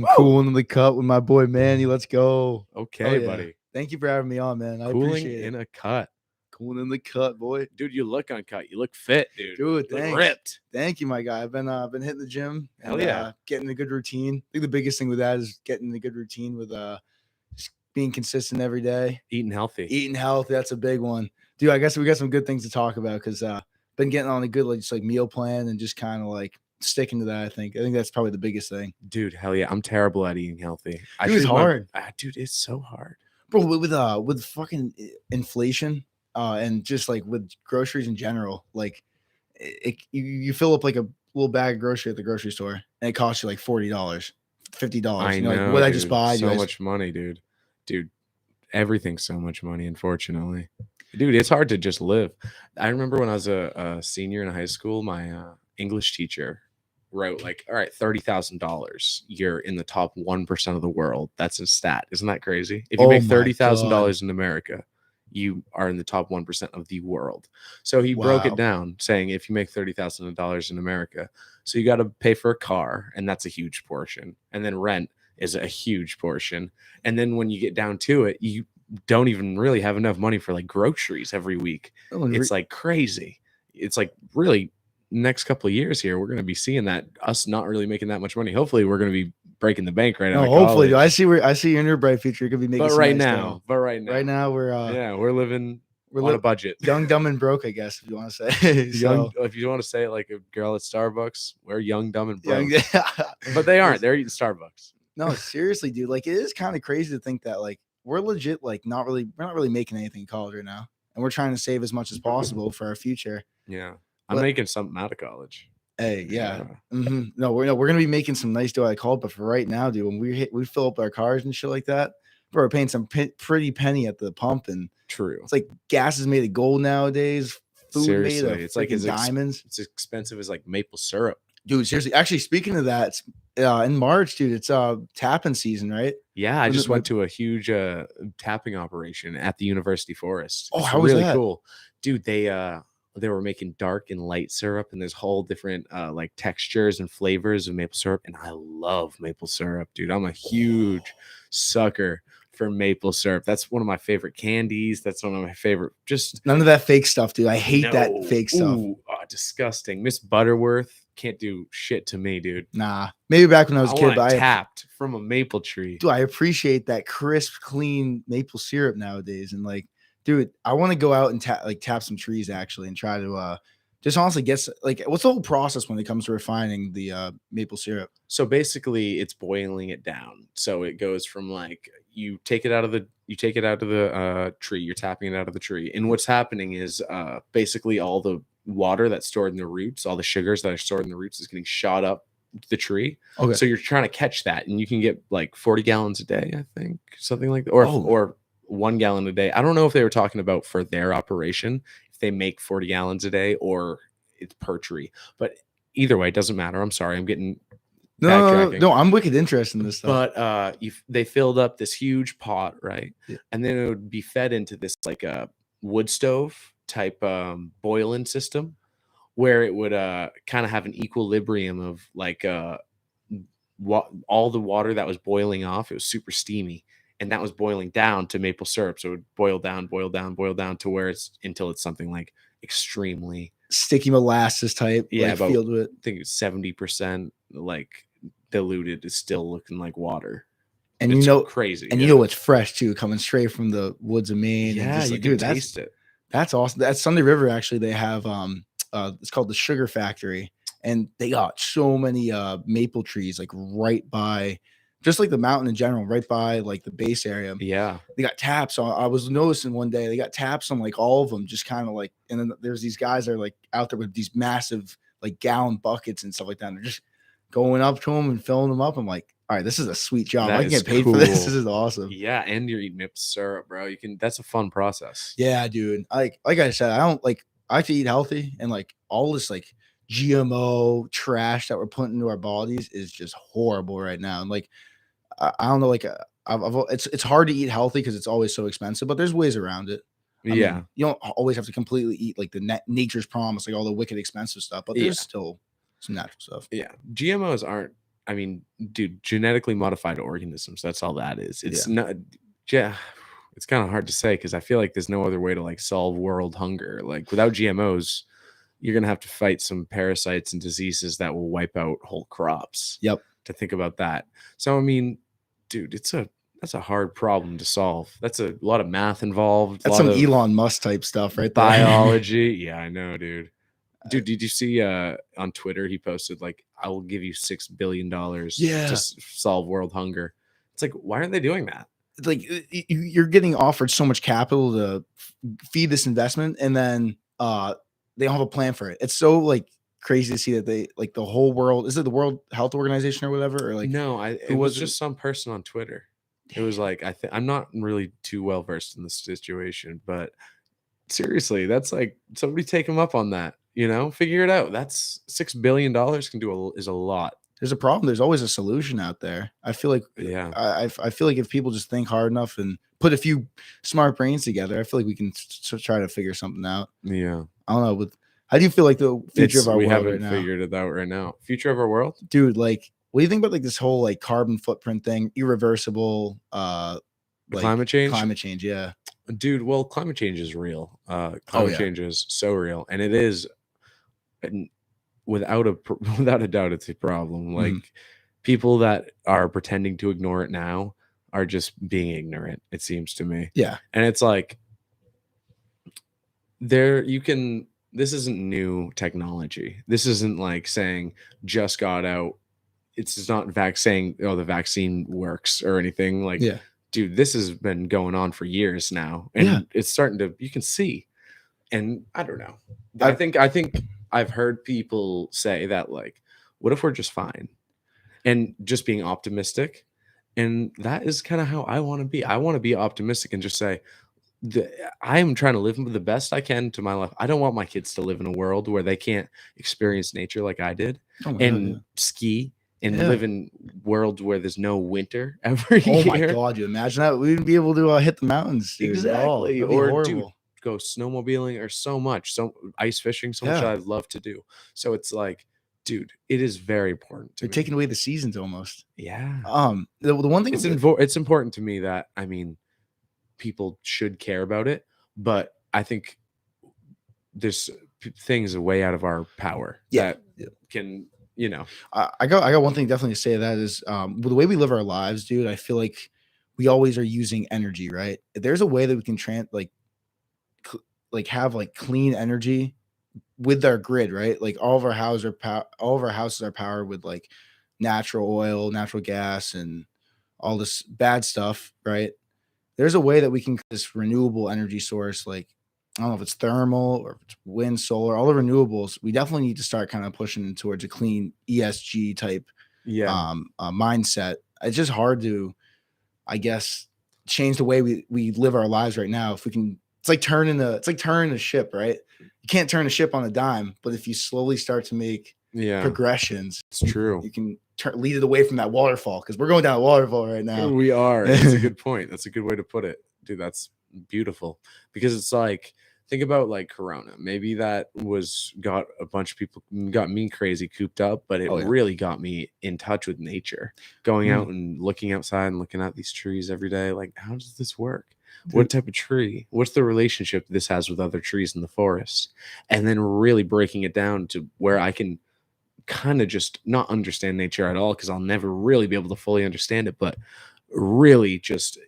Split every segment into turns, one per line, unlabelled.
I'm cooling in the cut with my boy Manny. Let's go.
Okay, buddy.
Thank you for having me on, man. I
Cooling
appreciate it.
in a cut.
Cooling in the cut, boy.
Dude, you look uncut. You look fit, dude.
Dude,
You look
thanks.
ripped.
Thank you, my guy. I've been hitting the gym and
Hell yeah.
Getting a good routine. I think the biggest thing with that is getting a good routine with just being consistent every day.
Eating healthy.
Eating healthy, that's a big one. Dude, I guess we got some good things to talk about because been getting on a good like meal plan and just kind of like sticking to that. I think that's probably the biggest thing.
Dude, hell yeah. I'm terrible at eating healthy.
It's hard.
Dude, it's so hard.
Bro, with fucking inflation and just like with groceries in general, like you fill up like a little bag of grocery at the grocery store and it costs you like $40, $50.
I know,
like, what I just buy?
So much money, dude. Dude, everything's so much money, unfortunately. Dude, it's hard to just live. I remember when I was a senior in high school, my English teacher wrote like, all right, $30,000. You're in the top 1% of the world. That's a stat. Isn't that crazy? If you make $30,000 in America, you are in the top 1% of the world. So he broke it down saying if you make $30,000 in America, so you got to pay for a car, and that's a huge portion. And then rent is a huge portion. And then when you get down to it, you don't even really have enough money for like groceries every week. It's like crazy. It's like really next couple of years here, we're going to be seeing that us not really making that much money. Hopefully we're going to be breaking the bank right now.
Hopefully, I see you're in your bright future. You're going to be making
right now
we're
we're living on a budget.
Young, dumb, and broke, I guess, if you want to say.
If you want to say it like a girl at Starbucks, we're young, dumb, and broke. But they aren't. They're eating Starbucks.
No, seriously, dude. Like, it is kind of crazy to think that like we're legit like we're not really making anything in college right now, and we're trying to save as much as possible for our future.
Yeah, I'm making something out of college.
Hey, yeah. No, we're gonna be making some nice dough out of college, but for right now, dude, when we fill up our cars and shit like that, we're paying some pretty penny at the pump, and
true.
It's like gas is made of gold nowadays. Food
seriously,
made of
it's like
diamonds.
It's expensive as like maple syrup.
Dude, seriously. Actually, speaking of that, in March, dude, it's tapping season, right?
Yeah, I just went to a huge tapping operation at the University Forest.
Oh, how was
really
that?
Cool, dude. They were making dark and light syrup, and there's whole different like textures and flavors of maple syrup. And I love maple syrup, dude. I'm a huge sucker for maple syrup. That's one of my favorite candies. That's one of my favorite. Just
none of that fake stuff, dude. I hate that fake stuff.
Ooh, disgusting. Miss Butterworth can't do shit to me, dude.
Nah, maybe back when I was a kid, but
I tapped from a maple tree.
Dude, I appreciate that crisp, clean maple syrup nowadays. And like, dude, I want to go out and tap some trees actually and try to just honestly get like, what's the whole process when it comes to refining the maple syrup?
So basically, it's boiling it down. So it goes from like you take it out of the tree. You're tapping it out of the tree, and what's happening is basically all the water that's stored in the roots, all the sugars that are stored in the roots, is getting shot up the tree. Okay. So you're trying to catch that, and you can get like 40 gallons a day, I think, something like that, or 1 gallon a day. I don't know if they were talking about for their operation, if they make 40 gallons a day or it's per tree, but either way, it doesn't matter. I'm sorry. I'm getting
no, I'm wicked interested in this stuff.
But they filled up this huge pot, right? Yeah. And then it would be fed into this like a wood stove type boiling system where it would kind of have an equilibrium of like all the water that was boiling off. It was super steamy, and that was boiling down to maple syrup. So it would boil down to where until it's something like extremely
sticky molasses type.
Yeah,
like filled with,
I think it's 70% like diluted is still looking like water.
And
it's
crazy. And you know it's fresh too, coming straight from the woods of Maine.
Yeah,
and just,
you can taste it.
That's awesome. At Sunday River, actually, they have it's called the Sugar Factory, and they got so many maple trees like right by, just like the mountain in general, right by like the base area.
Yeah,
they got taps. I was noticing one day they got taps on like all of them, just kind of like. And then there's these guys that are like out there with these massive like gallon buckets and stuff like that. And they're just going up to them and filling them up. I'm like, all right, this is a sweet job. I can get paid for this. This is awesome.
Yeah, and you're eating maple syrup, bro. That's a fun process.
Yeah, dude. Like I said, I like to eat healthy, and like all this like GMO trash that we're putting into our bodies is just horrible right now. And like I don't know, like it's hard to eat healthy because it's always so expensive, but there's ways around it. I mean, you don't always have to completely eat like the nature's promise, like all the wicked expensive stuff, but there's still some natural stuff.
Yeah, GMOs aren't I mean, dude, genetically modified organisms. That's all that is. It's
Yeah.
not. Yeah, it's kind of hard to say because I feel like there's no other way to like solve world hunger. Like without GMOs, you're gonna have to fight some parasites and diseases that will wipe out whole crops.
Yep.
To think about that. So I mean, dude, that's a hard problem to solve. That's a lot of math involved.
That's
A
some
lot of
Elon Musk type stuff right there.
biology. Yeah, I know, dude. Dude, did you see on Twitter he posted like, I will give you $6 billion
Yeah.
to solve world hunger. It's like, why aren't they doing that?
Like you're getting offered so much capital to feed this investment, and then they don't have a plan for it. It's so like crazy to see that they like the whole world. Is it the World Health Organization or whatever? Or like
No, it was just some person on Twitter. It was like I'm not really too well versed in this situation, but seriously, that's like somebody take him up on that. You know, figure it out. That's $6 billion is a lot.
There's a problem. There's always a solution out there. I feel like
Yeah.
I feel like if people just think hard enough and put a few smart brains together, I feel like we can try to figure something out.
Yeah.
I don't know. With how do you feel like the future of our
We
world
haven't
right now?
figured it out right now. Future of our world?
Dude, like what do you think about like this whole like carbon footprint thing, irreversible like
Climate change?
Climate change, yeah.
Dude, well, climate change is real. Climate
yeah.
change is so real, and it is, and without a doubt, it's a problem. Like people that are pretending to ignore it now are just being ignorant. It seems to me.
Yeah,
and it's like this isn't new technology. This isn't like saying just got out. It's not saying, oh, the vaccine works or anything. Like,
yeah.
Dude, this has been going on for years now, and it's starting to. You can see, and I don't know. I think I've heard people say that like, what if we're just fine, and just being optimistic, and that is kind of how I want to be. I want to be optimistic and just say, I am trying to live the best I can to my life. I don't want my kids to live in a world where they can't experience nature like I did, and ski. And live in world where there's no winter every year.
Oh my god, you imagine that? We wouldn't be able to hit the mountains, dude,
exactly. Or dude, go snowmobiling or so ice fishing, so much I'd love to do. So it's like, dude, it is very important to me.
Taking away the seasons almost.
Yeah.
The one thing
it's important to me that I mean, people should care about it, but I think there's things way out of our power that can. You know,
I got one thing definitely to say. That is the way we live our lives, dude. I feel like we always are using energy, right? If there's a way that we can have like clean energy with our grid, right? Like all of our houses are powered with like natural oil, natural gas, and all this bad stuff, right? There's a way that we can this renewable energy source, like I don't know if it's thermal or if it's wind, solar, all the renewables. We definitely need to start kind of pushing towards a clean ESG type mindset. It's just hard to, I guess, change the way we live our lives right now. If we can, it's like turning the ship, right? You can't turn a ship on a dime, but if you slowly start to make progressions,
it's true.
You can lead it away from that waterfall, because we're going down a waterfall right now.
We are. That's a good point. That's a good way to put it, dude. That's beautiful, because it's like, think about like Corona. Maybe that got a bunch of people, got me crazy cooped up, but it really got me in touch with nature, going out and looking outside and looking at these trees every day. Like, how does this work? Dude. What type of tree? What's the relationship this has with other trees in the forest? And then really breaking it down to where I can kind of just not understand nature at all, because I'll never really be able to fully understand it, but really just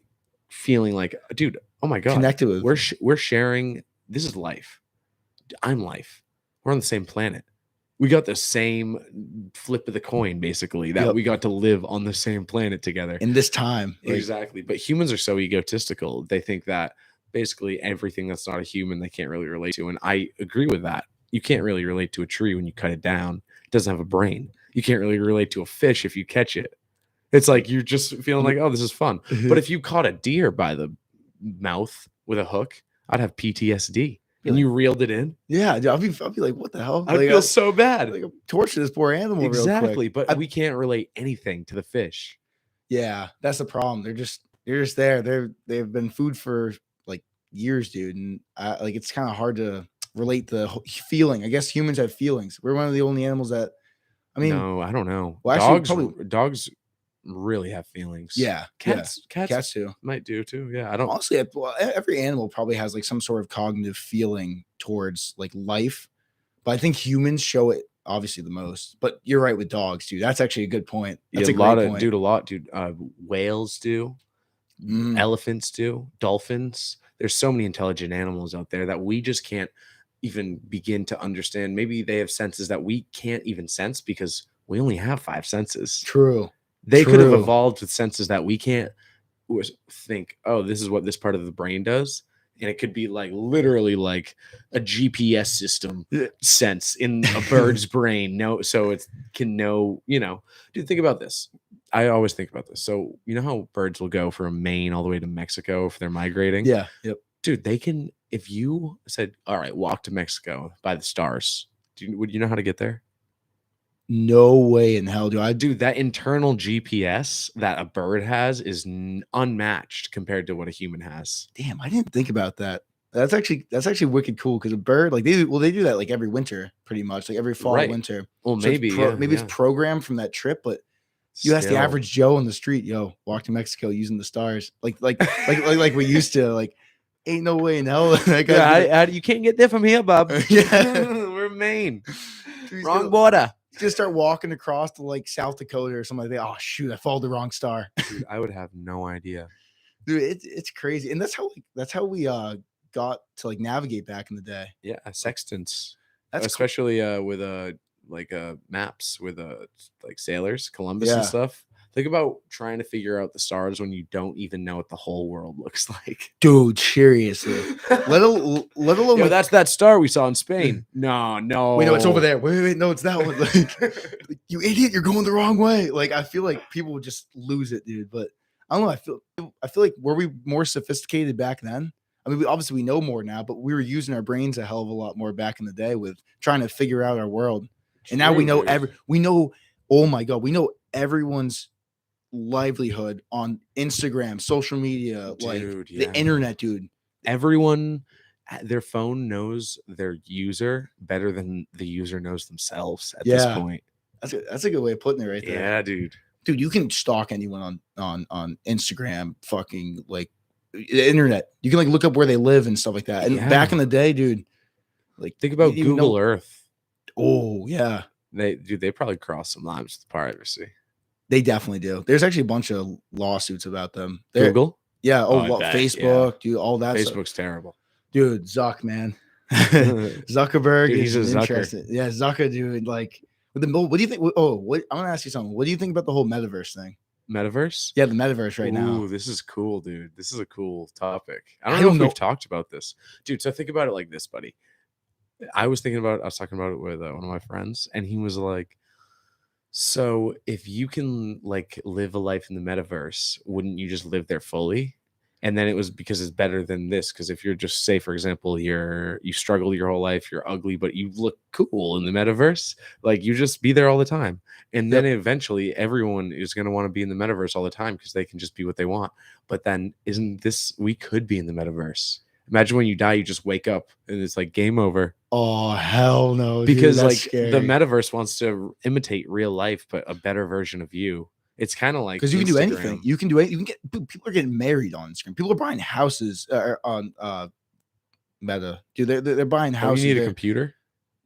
feeling like, dude, oh my god,
connected with.
We're sharing. This is life. I'm life. We're on the same planet. We got the same flip of the coin, basically, that we got to live on the same planet together
in this time.
Exactly. But humans are so egotistical. They think that basically everything that's not a human, they can't really relate to. And I agree with that. You can't really relate to a tree when you cut it down. It doesn't have a brain. You can't really relate to a fish if you catch it. It's like you're just feeling like, oh, this is fun. But if you caught a deer by the mouth with a hook, I'd have PTSD. And you reeled it in?
Yeah, I'll be like, what the hell?
I feel so bad.
Like, torture this poor animal.
Exactly,
real quick.
But we can't relate anything to the fish.
Yeah, that's the problem. They're just there. They've been food for like years, dude. And like it's kind of hard to relate the feeling. I guess humans have feelings. We're one of the only animals that, I mean,
no, I don't know.
well, actually, probably,
Dogs really have feelings.
yeah,
Cats
too.
might do too. Yeah, I don't.
Honestly, well, every animal probably has like some sort of cognitive feeling towards like life, but I think humans show it obviously the most. But you're right with dogs, dude. That's actually a good point.
Yeah,
That's a great point.
Dude. Whales do.
Mm,
Elephants do. Dolphins. There's so many intelligent animals out there that we just can't even begin to understand. Maybe they have senses that we can't even sense because we only have 5 senses.
true.
They could have
True.
evolved with senses that we can't think, oh, this is what this part of the brain does. And it could be like literally like a GPS system sense in a bird's brain. No, so it can know, dude, think about this. I always think about this. So, you know how birds will go from Maine all the way to Mexico if they're migrating?
Yeah. Yep.
Dude, they can, if you said, all right, walk to Mexico by the stars, would you know how to get there?
No way in hell do I do.
Dude, that internal GPS that a bird has is unmatched compared to what a human has.
Damn, I didn't think about that. That's actually wicked cool because a bird like they do that like every winter pretty much, like every fall,
Right.
winter.
Well,
So
maybe
it's programmed from that trip, but you ask the
Still.
average Joe on the street, yo, walk to Mexico using the stars, like we used to, like, ain't no way in hell. That guy's
Yeah, you can't get there from here, Bob.
Yeah.
We're Maine.
Dude,
Wrong border.
He's gonna start walking across to like South Dakota or something like that. Oh shoot, I followed the wrong star.
Dude, I would have no idea.
Dude, it's crazy, and that's how we got to like navigate back in the day.
Yeah, sextants.
That's
especially with maps with like sailors, Columbus and
Yeah.
stuff. Think about trying to figure out the stars when you don't even know what the whole world looks like.
Dude, seriously. Let alone
Yo,
like,
that's that star we saw in Spain. No.
wait, no, it's over there. Wait, no, it's that one. Like, you idiot, you're going the wrong way. Like, I feel like people would just lose it, dude. But I don't know. I feel like, were we more sophisticated back then? I mean, obviously we know more now, but we were using our brains a hell of a lot more back in the day with trying to figure out our world. And now we know oh my God, we know everyone's livelihood on Instagram, social media, like the internet, dude.
Everyone, their phone knows their user better than the user knows themselves at this point.
That's a good way of putting it right there.
Yeah, dude.
Dude, you can stalk anyone on Instagram, fucking like the internet. You can like look up where they live and stuff like that. And back in the day, dude, like
think about Google Earth.
Oh yeah.
They probably cross some lines with privacy.
They definitely do. There's actually a bunch of lawsuits about them.
Google?
Yeah. Facebook, dude, all that.
Facebook's terrible.
Dude, Zuck, man. Zuckerberg.
Dude, he's a Zucker.
Yeah, Zucker, dude. Like, what do you think? I'm gonna ask you something. What do you think about the whole metaverse thing?
Metaverse?
Yeah, the metaverse right now.
Ooh, this is cool, dude. This is a cool topic. I don't know if we've talked about this, dude. So think about it like this, buddy. I was talking about it with one of my friends, and he was like, so if you can like live a life in the metaverse, wouldn't you just live there fully? And then it was because it's better than this. Because if you're just, say, for example, you struggle your whole life, you're ugly, but you look cool in the metaverse, like you just be there all the time. And then eventually everyone is going to want to be in the metaverse all the time because they can just be what they want. But then we could be in the metaverse. Imagine when you die, you just wake up and it's like game over.
Oh, hell no.
Because
dude,
like
scary.
The metaverse wants to imitate real life, but a better version of you. It's kind of like,
because you can do anything. You can do it. You can people are getting married on Instagram. People are buying houses on Meta. Dude, they're buying houses.
You need a computer.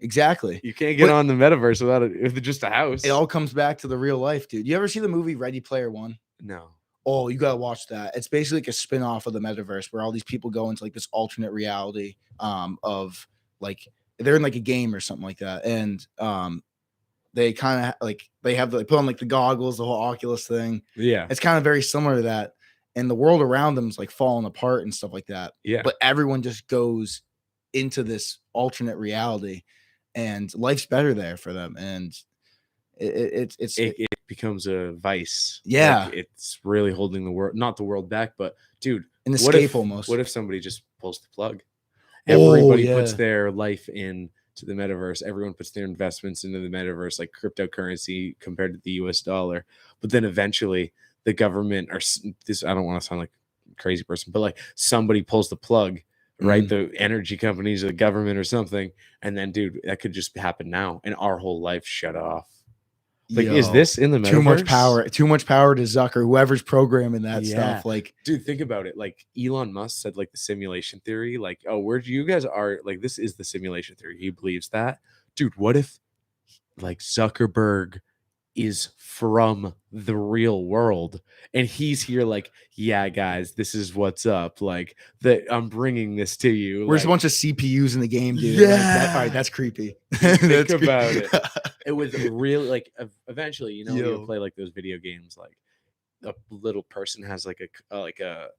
Exactly.
You can't get on the metaverse without it. If it's just a house.
It all comes back to the real life, dude. You ever see the movie Ready Player One?
No.
Oh, you gotta watch that. It's basically like a spin-off of the metaverse where all these people go into like this alternate reality of like they're in like a game or something like that. And they kind of like they put on like the goggles, the whole Oculus thing.
Yeah.
It's kind of very similar to that. And the world around them is like falling apart and stuff like that.
Yeah.
But everyone just goes into this alternate reality and life's better there for them. And it
becomes a vice.
Yeah.
Like, it's really holding the world, not the world back, but dude,
an escape almost.
What if somebody just pulls the plug? Everybody puts their life in to the metaverse. Everyone puts their investments into the metaverse, like cryptocurrency compared to the US dollar. But then eventually the government or this, I don't want to sound like a crazy person, but like somebody pulls the plug, right? The energy companies or the government or something. And then, dude, that could just happen now. And our whole life shut off. Like, is
Yo,
this in the metaverse?
too much power to Zucker, whoever's programming that
Yeah.
stuff. Like,
Dude, think about it. Like Elon Musk said, like the simulation theory, like, oh, where you guys are, like, this is the simulation theory. He believes that. Dude, what if like Zuckerberg is from the real world and he's here like, yeah, guys, this is what's up, like that I'm bringing this to you,
where's a
like,
bunch of CPUs in the game, dude? Like that, all right,
yeah,
that's creepy.
dude, think
That's
about it. It was really like eventually, you know, you'll
Yo.
play like those video games, like a little person has like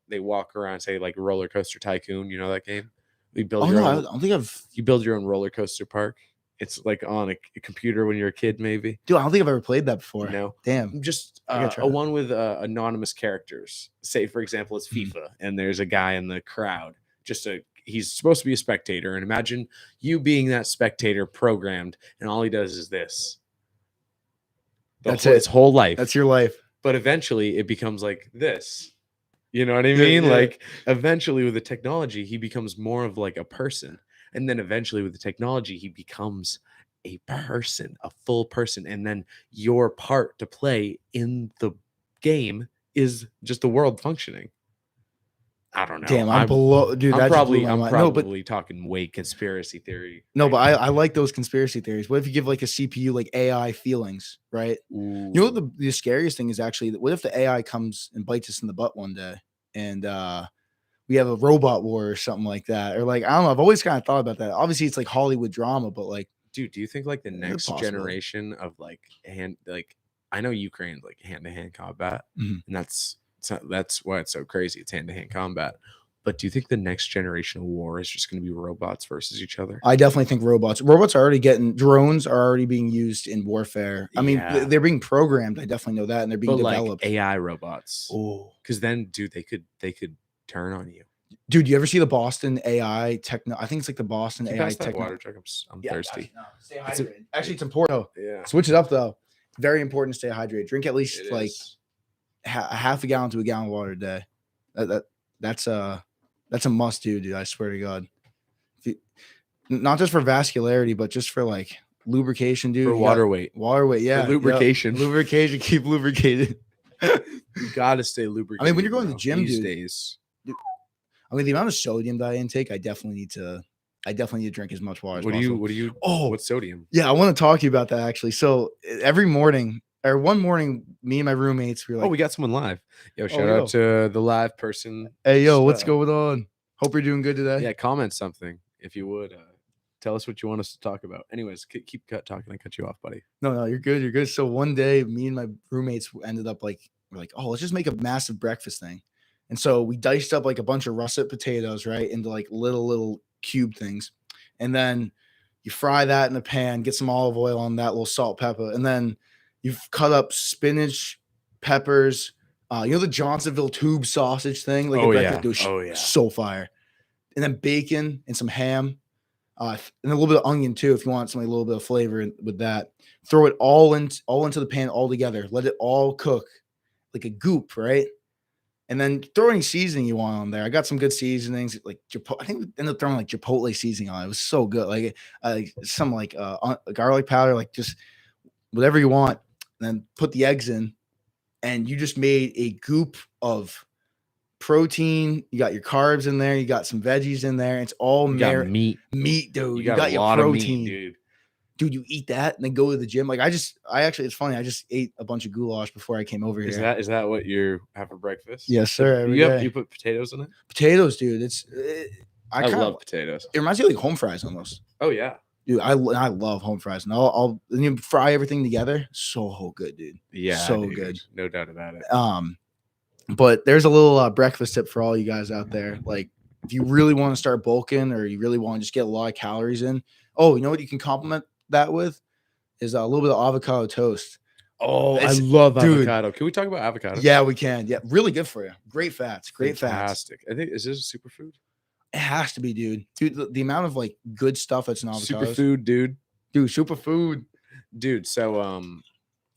they walk around, say like Roller Coaster Tycoon, you know that game. You build
Oh
your
no, I
own,
don't think I've,
you build your own roller coaster park. It's like on a computer when you're a kid, maybe.
dude. I don't think I've ever played that before.
No,
Damn.
just
I gotta try
a
that.
one with anonymous characters. Say, for example, it's
Mhm.
FIFA, and there's a guy in the crowd. He's supposed to be a spectator, and imagine you being that spectator programmed, and all he does is this.
That's
His
it.
whole life.
That's your life.
But eventually, it becomes like this. You know what I
Yeah,
mean?
yeah.
Like eventually, with the technology, he becomes more of like a person, and then eventually, with the technology, he becomes a person, a full person, and then your part to play in the game is just the world functioning. I don't know.
Damn, I'm below, dude. That just blew my
I'm
mind. No, but
probably talking way conspiracy theory.
no,
right
but I like those conspiracy theories. What if you give like a CPU like AI feelings, right?
now.
You know what
Ooh.
the scariest thing is actually? What if the AI comes and bites us in the butt one day, and we have a robot war or something like that, or like I don't know. I've always kind of thought about that. Obviously, it's like Hollywood drama, but like,
Dude, do you think like the
it's a
next
possibility.
generation of like I know Ukraine's like hand-to-hand combat,
Mhm.
and that's why it's so crazy. It's hand-to-hand combat. But do you think the next generation of war is just going to be robots versus each other?
I definitely think robots are already getting drones are already being used in warfare. I mean,
Yeah,
they're being programmed. I definitely know that, and they're being
but like
developed.
AI robots,
Oh,
because then, dude, they could turn on you.
dude, you ever see the Boston AI techno? I think it's like the Boston
Can you
AI
pass that
techno.
water, Chuck? I'm
Yeah,
thirsty.
no, stay
It's a-
hydrated. Actually, it's important.
Yeah,
Switch it up though. It's very important to stay hydrated. Drink at least
it
like
is.
a half a gallon to a gallon of water a day. That that's a must do, dude. I swear to God. Not just for vascularity, but just for like lubrication, dude.
For
You got
water weight,
water weight, yeah.
for lubrication.
Lubrication, keep lubricated.
You gotta stay lubricated.
when you're going to the
bro,
gym,
these
dude,
days.
I mean, the amount of sodium that I intake, I definitely need to drink as much water as possible.
What do you?
Oh,
What's sodium?
yeah, I want to talk to you about that actually. So every morning, or one morning, me and my roommates, we were
Oh,
like,
we got someone live. Yo,
"Oh,
shout
yo,
out to the live person.
hey, yo,
Just,
what's going on? Hope you're doing good today."
yeah, comment something if you would. Tell us what you want us to talk about. Anyways, keep talking. I cut you off, buddy.
No, you're good. You're good. So one day, me and my roommates ended up like, we're like, oh, let's just make a massive breakfast thing. And so we diced up like a bunch of russet potatoes, right, into like little cube things. And then you fry that in a pan, get some olive oil on that, little salt, pepper. And then you've cut up spinach, peppers, you know, the Johnsonville tube sausage thing, like a
Oh
breakfast,
yeah.
dude,
Oh yeah.
so fire. And then bacon and some ham. And a little bit of onion too, if you want something a little bit of flavor with that. Throw it all into the pan all together. Let it all cook like a goop, right? And then throw any seasoning you want on there. I got some good seasonings, like I think we ended up throwing like chipotle seasoning on it. It was so good, like some like garlic powder, like just whatever you want. And then put the eggs in, and you just made a goop of protein. You got your carbs in there. You got some veggies in there. It's all
You got meat.
meat, dude.
You got a
your
lot of meat,
protein,
dude.
dude. You eat that and then go to the gym. Like I actually, it's funny. I just ate a bunch of goulash before I came over here.
Is that what you have for breakfast?
Yes, sir. Every day.
You put potatoes in it?
Potatoes, dude.
I love potatoes.
It reminds me of like home fries almost.
Oh yeah.
Dude, I love home fries, and and you fry everything together. So good, dude.
Yeah,
so
dude,
good.
No doubt about it.
But there's a little breakfast tip for all you guys out there. Like, if you really want to start bulking, or you really want to just get a lot of calories in, you know what you can complement that with is a little bit of avocado toast.
Oh, I love avocado. Can we talk about avocado?
Yeah, we can. Yeah, really good for you. Great fats. Great fats.
Fantastic. I think, is this a superfood?
It has to be, dude. Dude, the amount of like good stuff that's in avocados.
Superfood, dude.
Dude, superfood.
Dude, so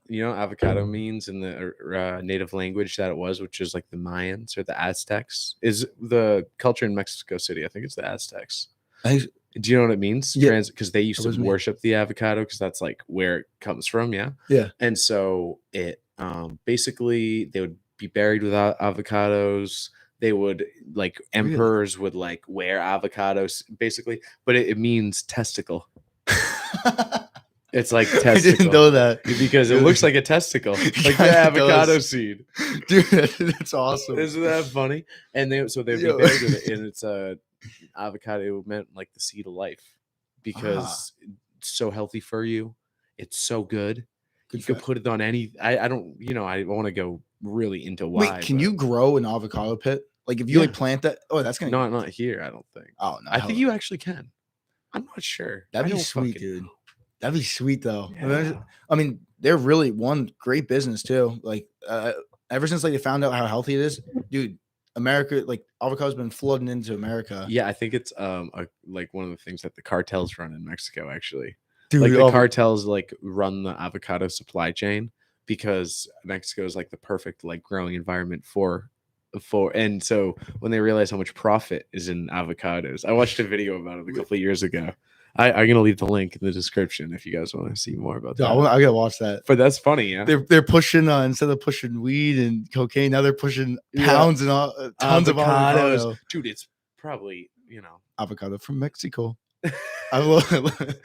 you know avocado means in the native language that it was, which is like the Mayans or the Aztecs, is the culture in Mexico City. I think it's the Aztecs.
I think,
Do you know what it means?
Yeah.
Because they used
That
to
was me.
worship the avocado because that's like where it comes from. Yeah.
Yeah.
And so it basically they would be buried with avocados. They would like
Really?
emperors would like wear avocados basically, but it means testicle. It's like
I
testicle.
didn't know that
Because it looks like a testicle, like the
Kinda
avocado
does.
seed.
Dude, that's awesome.
Isn't that funny? And they'd be
Yo.
buried with it, and it's a avocado meant like the seed of life because it's so healthy for you. It's so good.
Good
You could
fact.
put it on any. I don't. I want to go really into why.
Wait, can
but
you grow an avocado pit? Like if you like
Yeah.
plant that? Oh, that's gonna.
not here. I don't think.
Oh no,
I think you actually can. I'm not sure.
That'd
I
be
don't
sweet,
fucking
dude.
know.
That'd be sweet though.
Yeah.
I mean, they're really one great business too. Like ever since like they found out how healthy it is, dude. America, like avocado's been flooding into America.
Yeah, I think it's like one of the things that the cartels run in Mexico actually.
Dude,
Like the cartels like run the avocado supply chain because Mexico is like the perfect like growing environment for and so when they realize how much profit is in avocados. I watched a video about it a couple of years ago. I'm gonna leave the link in the description if you guys want to see more about that.
I gotta watch that.
But that's funny, yeah.
They're pushing instead of pushing weed and cocaine, now they're pushing pounds and tons of avocado.
Dude, it's probably
Avocado from Mexico. I love it.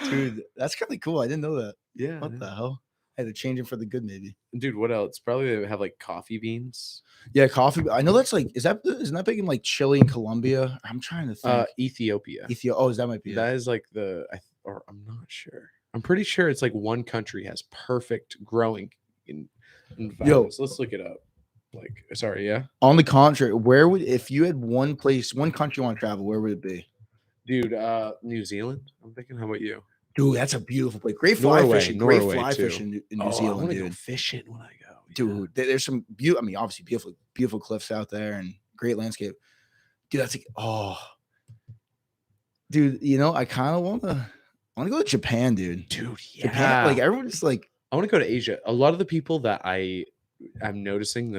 Dude, that's kind of cool. I didn't know that.
Yeah.
What the hell? I had to change it for the good, maybe.
Dude, what else? Probably they have like coffee beans.
Yeah, coffee. I know that's like, isn't that big in like Chile and Colombia? I'm trying to think.
Ethiopia.
Oh, that might be
that is like or I'm not sure. I'm pretty sure it's like one country has perfect growing in environments. Let's look it up. Like, sorry, yeah.
On the contrary, if you had one country you want to travel, where would it be?
Dude, New Zealand. I'm thinking, how about you?
Dude, that's a beautiful place. Great fly fishing. Great fly fishing in New Zealand,
I want to
dude.
go fishing when I go.
Dude, there's some beautiful. I mean, obviously beautiful cliffs out there and great landscape. Dude, that's like, dude. I kind of want to go to Japan, dude.
Dude, yeah.
Japan, like everyone's like,
I want to go to Asia. A lot of the people that I'm noticing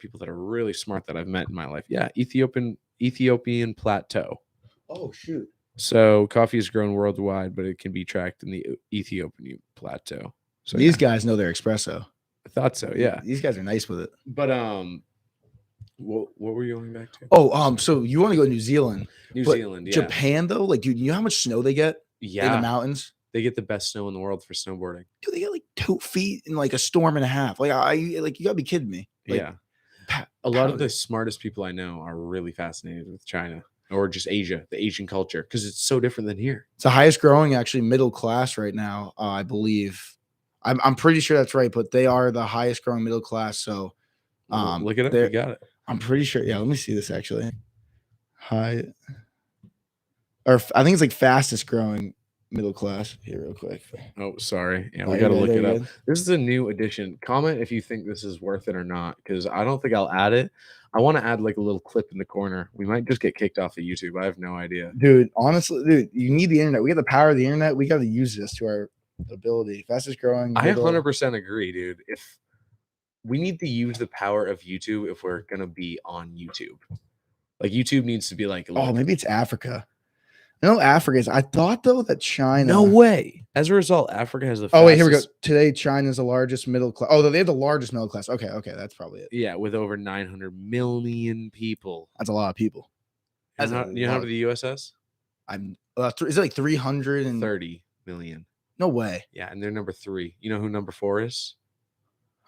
people that are really smart that I've met in my life. Yeah, Ethiopian plateau.
Oh shoot.
So coffee is grown worldwide, but it can be tracked in the Ethiopian plateau. So
these guys know their espresso.
I thought so. Yeah,
these guys are nice with it.
But what were you going back to?
Oh, so you want to go to New Zealand?
New Zealand, yeah.
Japan though, like, dude, you know how much snow they get?
Yeah,
in the mountains.
They get the best snow in the world for snowboarding.
Dude, they get like 2 feet in like a storm and a half. Like you gotta be kidding me. Like,
yeah, a lot of the smartest people I know are really fascinated with China. Or just Asia, the Asian culture, because it's so different than here.
It's the highest growing, actually, middle class right now, I believe. I'm pretty sure that's right, but they are the highest growing middle class. So,
look it up. You got it.
I'm pretty sure. Yeah, let me see this actually. I think it's like fastest growing middle class. Here, real quick.
Oh, sorry. Yeah, we got to look it up. This is a new addition. Comment if you think this is worth it or not, because I don't think I'll add it. I want to add like a little clip in the corner. We might just get kicked off of YouTube. I have no idea.
Dude, honestly, you need the internet. We got the power of the internet. We got to use this to our ability. Fastest growing.
I 100% agree, dude. If we need to use the power of YouTube if we're going to be on YouTube. Like YouTube needs to be like.
Oh, maybe it's Africa. No, Africa is. I thought though that China.
No way. As a result, Africa has the.
Oh wait, here we go. Today, China's the largest middle class. Oh, they have the largest middle class. Okay, that's probably it.
Yeah, with over 900 million people.
That's a lot of people.
You know how many the U.S. has?
Is it like 330
million?
No way.
Yeah, and they're number 3. You know who number 4 is?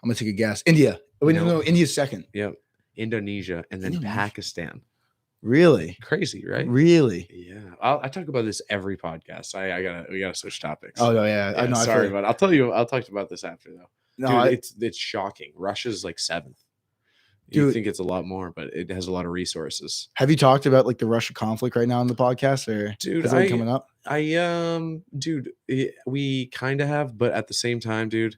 I'm gonna take a guess. India. Wait, no, India's second.
Yep. Indonesia and then Pakistan.
Really?
Crazy, right?
Really?
Yeah. I talk about this every podcast. We gotta switch topics.
Oh no, yeah. I know.
Sorry, but I'll tell you. I'll talk about this after though. No, dude, it's shocking. Russia's like 7th. You think it's a lot more, but it has a lot of resources.
Have you talked about like the Russia conflict right now in the podcast, or
dude,
is that coming up?
We kind of have, but at the same time, dude,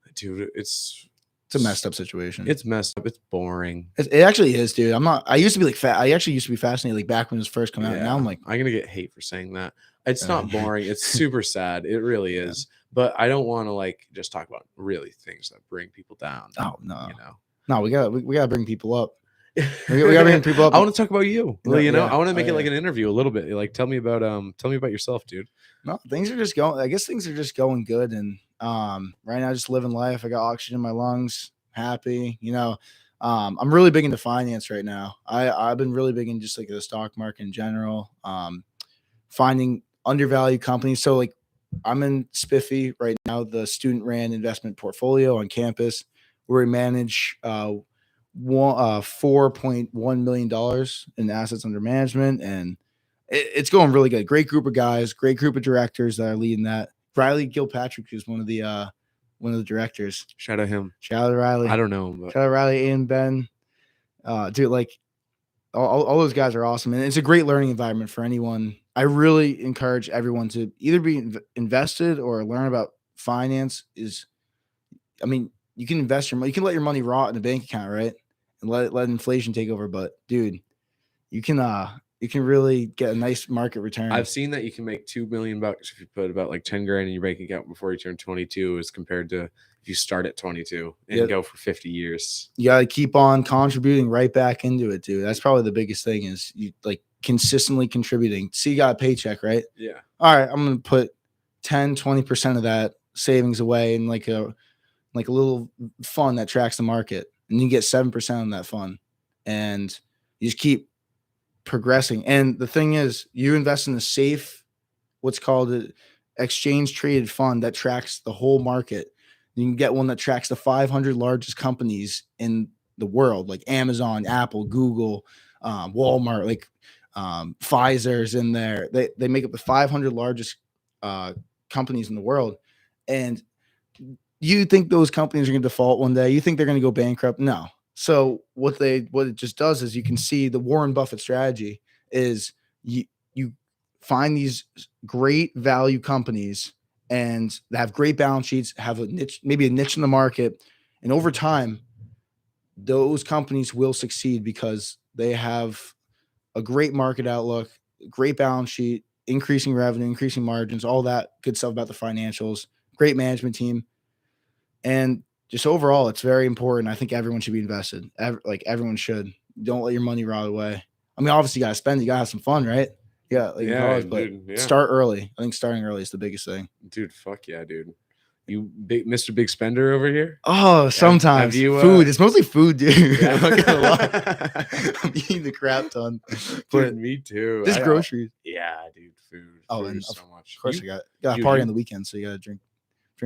it's
a messed up situation.
It's messed up. It's boring.
It actually is, dude. I used to be like I actually used to be fascinated like back when it was first coming out. Now I'm like,
I'm gonna get hate for saying that. It's not boring. It's super sad. It really is. But I don't want to like just talk about really things that bring people down.
Oh no,
you know.
No, we gotta bring people up. We gotta bring people up.
I want to talk about you. Well, you know,
Yeah.
I want to make
Oh,
it like
yeah.
an interview a little bit. Like, tell me about yourself, dude.
No, things are just going. I guess things are just going good, and right now just living life. I got oxygen in my lungs. Happy, I'm really big into finance right now. I've been really big in just like the stock market in general. Finding undervalued companies. So like I'm in Spiffy right now, the student ran investment portfolio on campus, where we manage $4.1 million in assets under management, and it's going really good. Great group of guys, great group of directors that are leading that. Riley Gilpatrick is one of the directors.
Shout out him.
Shout out to Riley.
I don't know him, but
Shout out Riley and Ben. Dude, like all those guys are awesome, and it's a great learning environment for anyone. I really encourage everyone to either be invested or learn about finance. I mean, you can invest your money, you can let your money rot in a bank account, right, and let inflation take over. But dude, you can really get a nice market return.
I've seen that you can make $2 million if you put about like 10 grand in your bank account before you turn 22, as compared to if you start at 22 and go for 50 years.
You got to keep on contributing right back into it, dude. That's probably the biggest thing, is you like consistently contributing. See, you got a paycheck, right?
Yeah.
All right, I'm going to put 10-20% of that savings away in like a little fund that tracks the market, and you get 7% on that fund, and you just keep progressing. And the thing is, you invest in a safe, what's called an exchange traded fund that tracks the whole market. You can get one that tracks the 500 largest companies in the world, like Amazon, Apple, Google, Walmart, like Pfizer's in there. They make up the 500 largest companies in the world. And you think those companies are going to default one day? You think they're going to go bankrupt? No. So what it just does is, you can see the Warren Buffett strategy is you find these great value companies and they have great balance sheets, have a niche, maybe a niche in the market, and over time, those companies will succeed because they have a great market outlook, great balance sheet, increasing revenue, increasing margins, all that good stuff about the financials, great management team. And just overall, it's very important. I think everyone should be invested. Everyone should. Don't let your money rot away. I mean, obviously, you got to spend. You got to have some fun, right? Yeah, like college, but start early. I think starting early is the biggest thing.
Dude, fuck yeah, dude. You Mr. Big Spender over here?
Oh, sometimes. Food. It's mostly food, dude. Yeah. I'm not gonna lie. I'm eating the crap ton. But
dude, me too.
Just groceries.
Yeah, dude. Food.
Oh,
and
so
much.
Of course, I got a party on the weekend, so you got to drink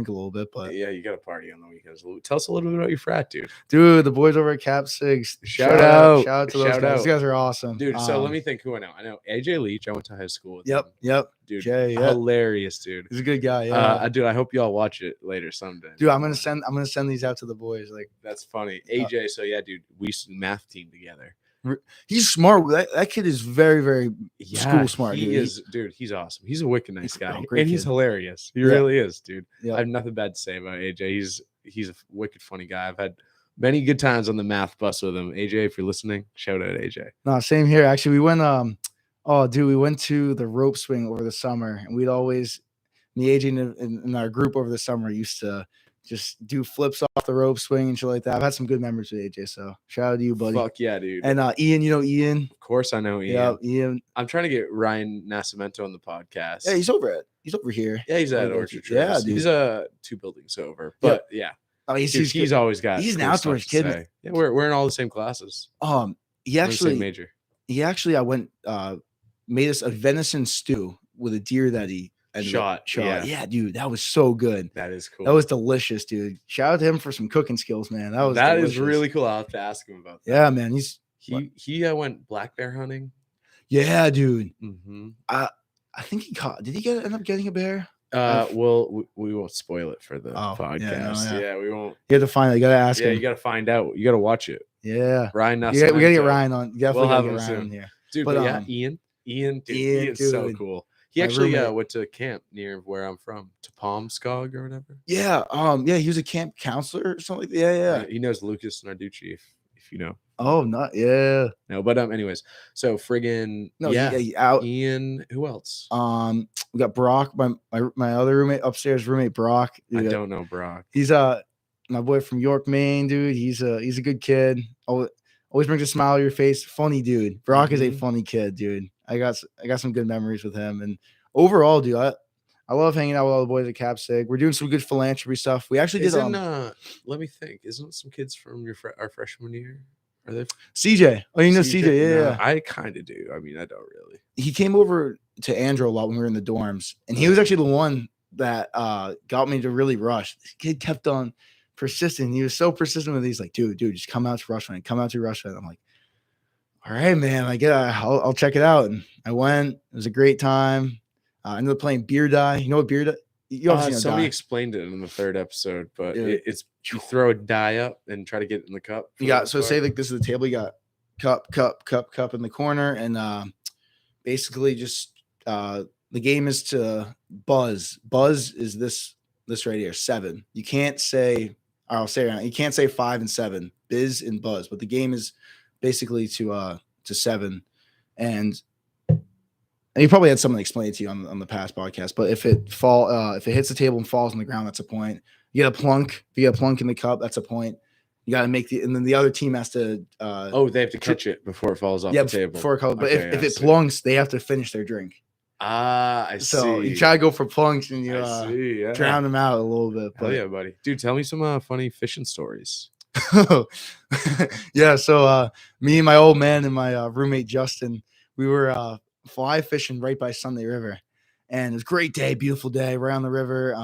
a little bit. But
yeah, you got a party on the weekends. Tell us a little bit about your frat, dude.
Dude, the boys over at Cap Six.
Shout out
to those guys. Those guys are awesome,
dude. So let me think who I know. I know AJ Leach. I went to high school with him.
Yep.
Dude,
Jay,
hilarious, dude.
He's a good guy. Yeah,
dude. I hope y'all watch it later someday.
Dude, I'm gonna send these out to the boys. Like,
that's funny. AJ. So yeah, dude, we used to math team together.
He's smart. That kid is very, very school smart.
He is, dude. He's awesome. He's a wicked nice guy, and he's
kid.
Hilarious. He really is, dude. I have nothing bad to say about AJ. He's a wicked funny guy. I've had many good times on the math bus with him. AJ, if you're listening, shout out AJ.
No, same here. Actually, we went we went to the rope swing over the summer, and we'd always, me, AJ, and our group over the summer used to just do flips off the rope swing and shit like that. I've had some good memories with AJ, so shout out to you, buddy.
Fuck yeah, dude.
And Ian, you know Ian?
Of course I know Ian.
Yeah, Ian.
I'm trying to get Ryan Nascimento on the podcast.
Yeah, he's over here.
Yeah, he's at Orchard Trails.
Yeah, dude.
He's 2 buildings over. But yeah.
Oh,
he's always got.
He's an outdoors kid.
Yeah, we're in all the same classes.
He actually
major.
I went made us a venison stew with a deer that he
shot.
Yeah, dude, that was so good.
That is cool.
That was delicious, dude. Shout out to him for some cooking skills, man.
That is really cool. I'll have to ask him about that.
Yeah, man.
He went black bear hunting.
Yeah, dude.
Mm-hmm.
I think he caught. Did he end up getting a bear?
Well, we won't spoil it for the podcast.
Yeah,
we won't.
You have to find it. You got to ask him.
Yeah, you got to find out. You got to watch it.
Yeah,
Ryan.
We got to get Ryan on. Definitely
we'll have
get
him
Ryan
soon.
on here,
dude. But Ian, dude, Ian's so cool. He actually went to camp near where I'm from, to Palmskog or whatever.
Yeah, he was a camp counselor or something like that. Yeah.
He knows Lucas Narducci, if you know.
Oh, not yeah.
No, but anyways, so friggin'
out.
Ian, who else?
We got Brock, my other roommate, upstairs roommate Brock.
Dude, I don't know Brock.
He's my boy from York, Maine, dude. He's a good kid. Always brings a smile to your face. Funny dude. Brock is a
Mhm.
funny kid, dude. I got some good memories with him. And overall, dude, I love hanging out with all the boys at Cap Sig. We're doing some good philanthropy stuff. We actually did
Isn't let me think. Isn't some kids from our freshman year? Are they
CJ. Oh, you know
CJ?
CJ, yeah,
No,
yeah.
I kind of do. I mean, I don't really.
He came over to Andrew a lot when we were in the dorms, and he was actually the one that got me to really rush. This kid kept on persisting. He was so persistent with these, like, dude, just come out to rush run, come out to rush run. I'm like, all right, man, I'll check it out. And I went. It was a great time. I ended up playing beer die. You know what beer die? You obviously know
Somebody
die.
explained it in the 3rd episode, but
Dude.
it's you throw a die up and try to get it in the cup.
You got, so say like this is the table. You got cup in the corner, and basically just the game is to buzz. Buzz is this right here, 7. You can't say, I'll say it, you can't say 5 and 7, biz and buzz, but the game is basically to 7. And you probably had someone explain it to you on the past podcast, but if it hits the table and falls on the ground, that's a point. You get a plunk. If you get a plunk in the cup, that's a point. You got to make and then the other team has to.
They have to catch it before it falls off the table.
Before it comes. But
Okay,
if it plunks, they have to finish their drink.
I see.
So you try to go for plunks and you
yeah.
drown them out a little bit.
Hell yeah, buddy. Dude, tell me some funny fishing stories.
Yeah, so me and my old man and my roommate Justin, we were fly fishing right by Sunday River, and it was a great day, beautiful day, right on the river.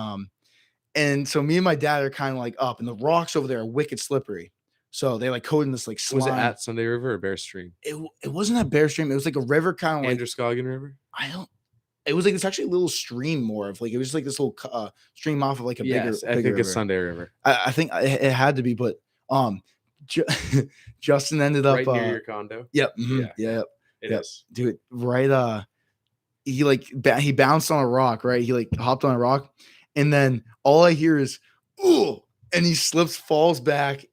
And so me and my dad are kind of like up, and the rocks over there are wicked slippery. So they like coating this like slime.
Was it at Sunday River or Bear Stream?
It wasn't at Bear Stream. It was like a river, kind of like
Androscoggin River.
It was like it's actually a little stream, more of like it was like this little stream off of like a bigger.
I think
river.
it's Sunday River.
I think it had to be, but Justin ended up
right near your condo.
Yep. Mm-hmm, yeah.
It is.
Dude, right. He bounced on a rock, right? He like hopped on a rock, and then all I hear is ooh, and he slips, falls back.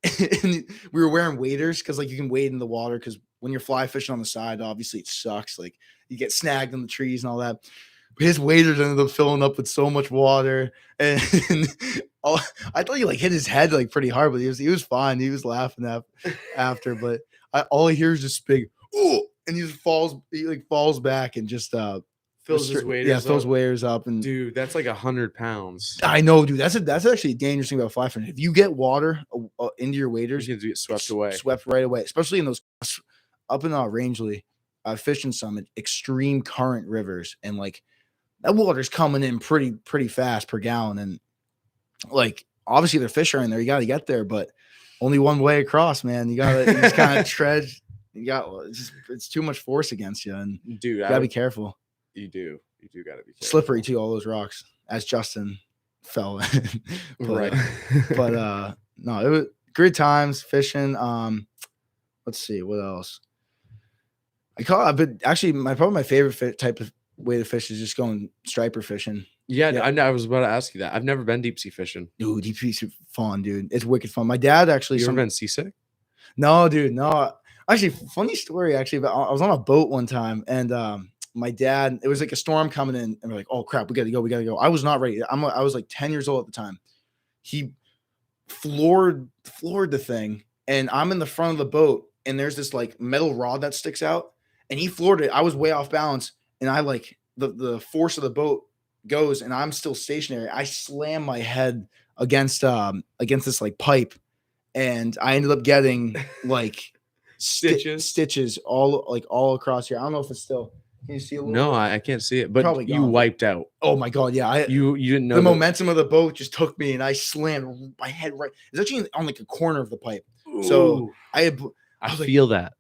And we were wearing waders because like you can wade in the water, because when you're fly fishing on the side, obviously it sucks. Like you get snagged in the trees and all that. But his waders ended up filling up with so much water, and I thought he like hit his head like pretty hard, but he was fine. He was laughing after, but all I hear is just big ooh, and he falls back and just
fills his waders.
Yeah, fills waders up, and
dude, that's like 100 pounds.
I know, dude. That's actually a dangerous thing about fly fishing. If you get water into your waders,
you can get swept
right away. Especially in those up in Rangeley, fishing some extreme current rivers, and like that water's coming in pretty fast per gallon, and like obviously their fish are in there. You got to get there, but only one way across, man. You just kind of tread. It's too much force against you, and
dude,
you gotta be careful.
You do gotta be careful.
Slippery too, all those rocks, as Justin fell in.
Right.
But no, it was great times fishing. Let's see what else. But actually, my favorite type of way to fish is just going striper fishing.
Yeah. I was about to ask you that. I've never been deep sea fishing.
Dude, deep sea fun, dude. It's wicked fun. My dad actually.
You ever been seasick?
No, dude, no. Actually, funny story. Actually, but I was on a boat one time, and my dad. It was like a storm coming in, and we're like, "Oh crap, we gotta go." I was not ready. I was like 10 years old at the time. He floored the thing, and I'm in the front of the boat, and there's this like metal rod that sticks out, and he floored it. I was way off balance, and I like the force of the boat goes, and I'm still stationary. I slam my head against this like pipe, and I ended up getting like stitches all across here. I don't know if it's still. Can you see a little?
No, I can't see it. But
probably
you wiped out.
Oh my god, yeah.
You didn't know
the momentum of the boat just took me, and I slammed my head right. It's actually on like a corner of the pipe. Ooh. So I
feel that.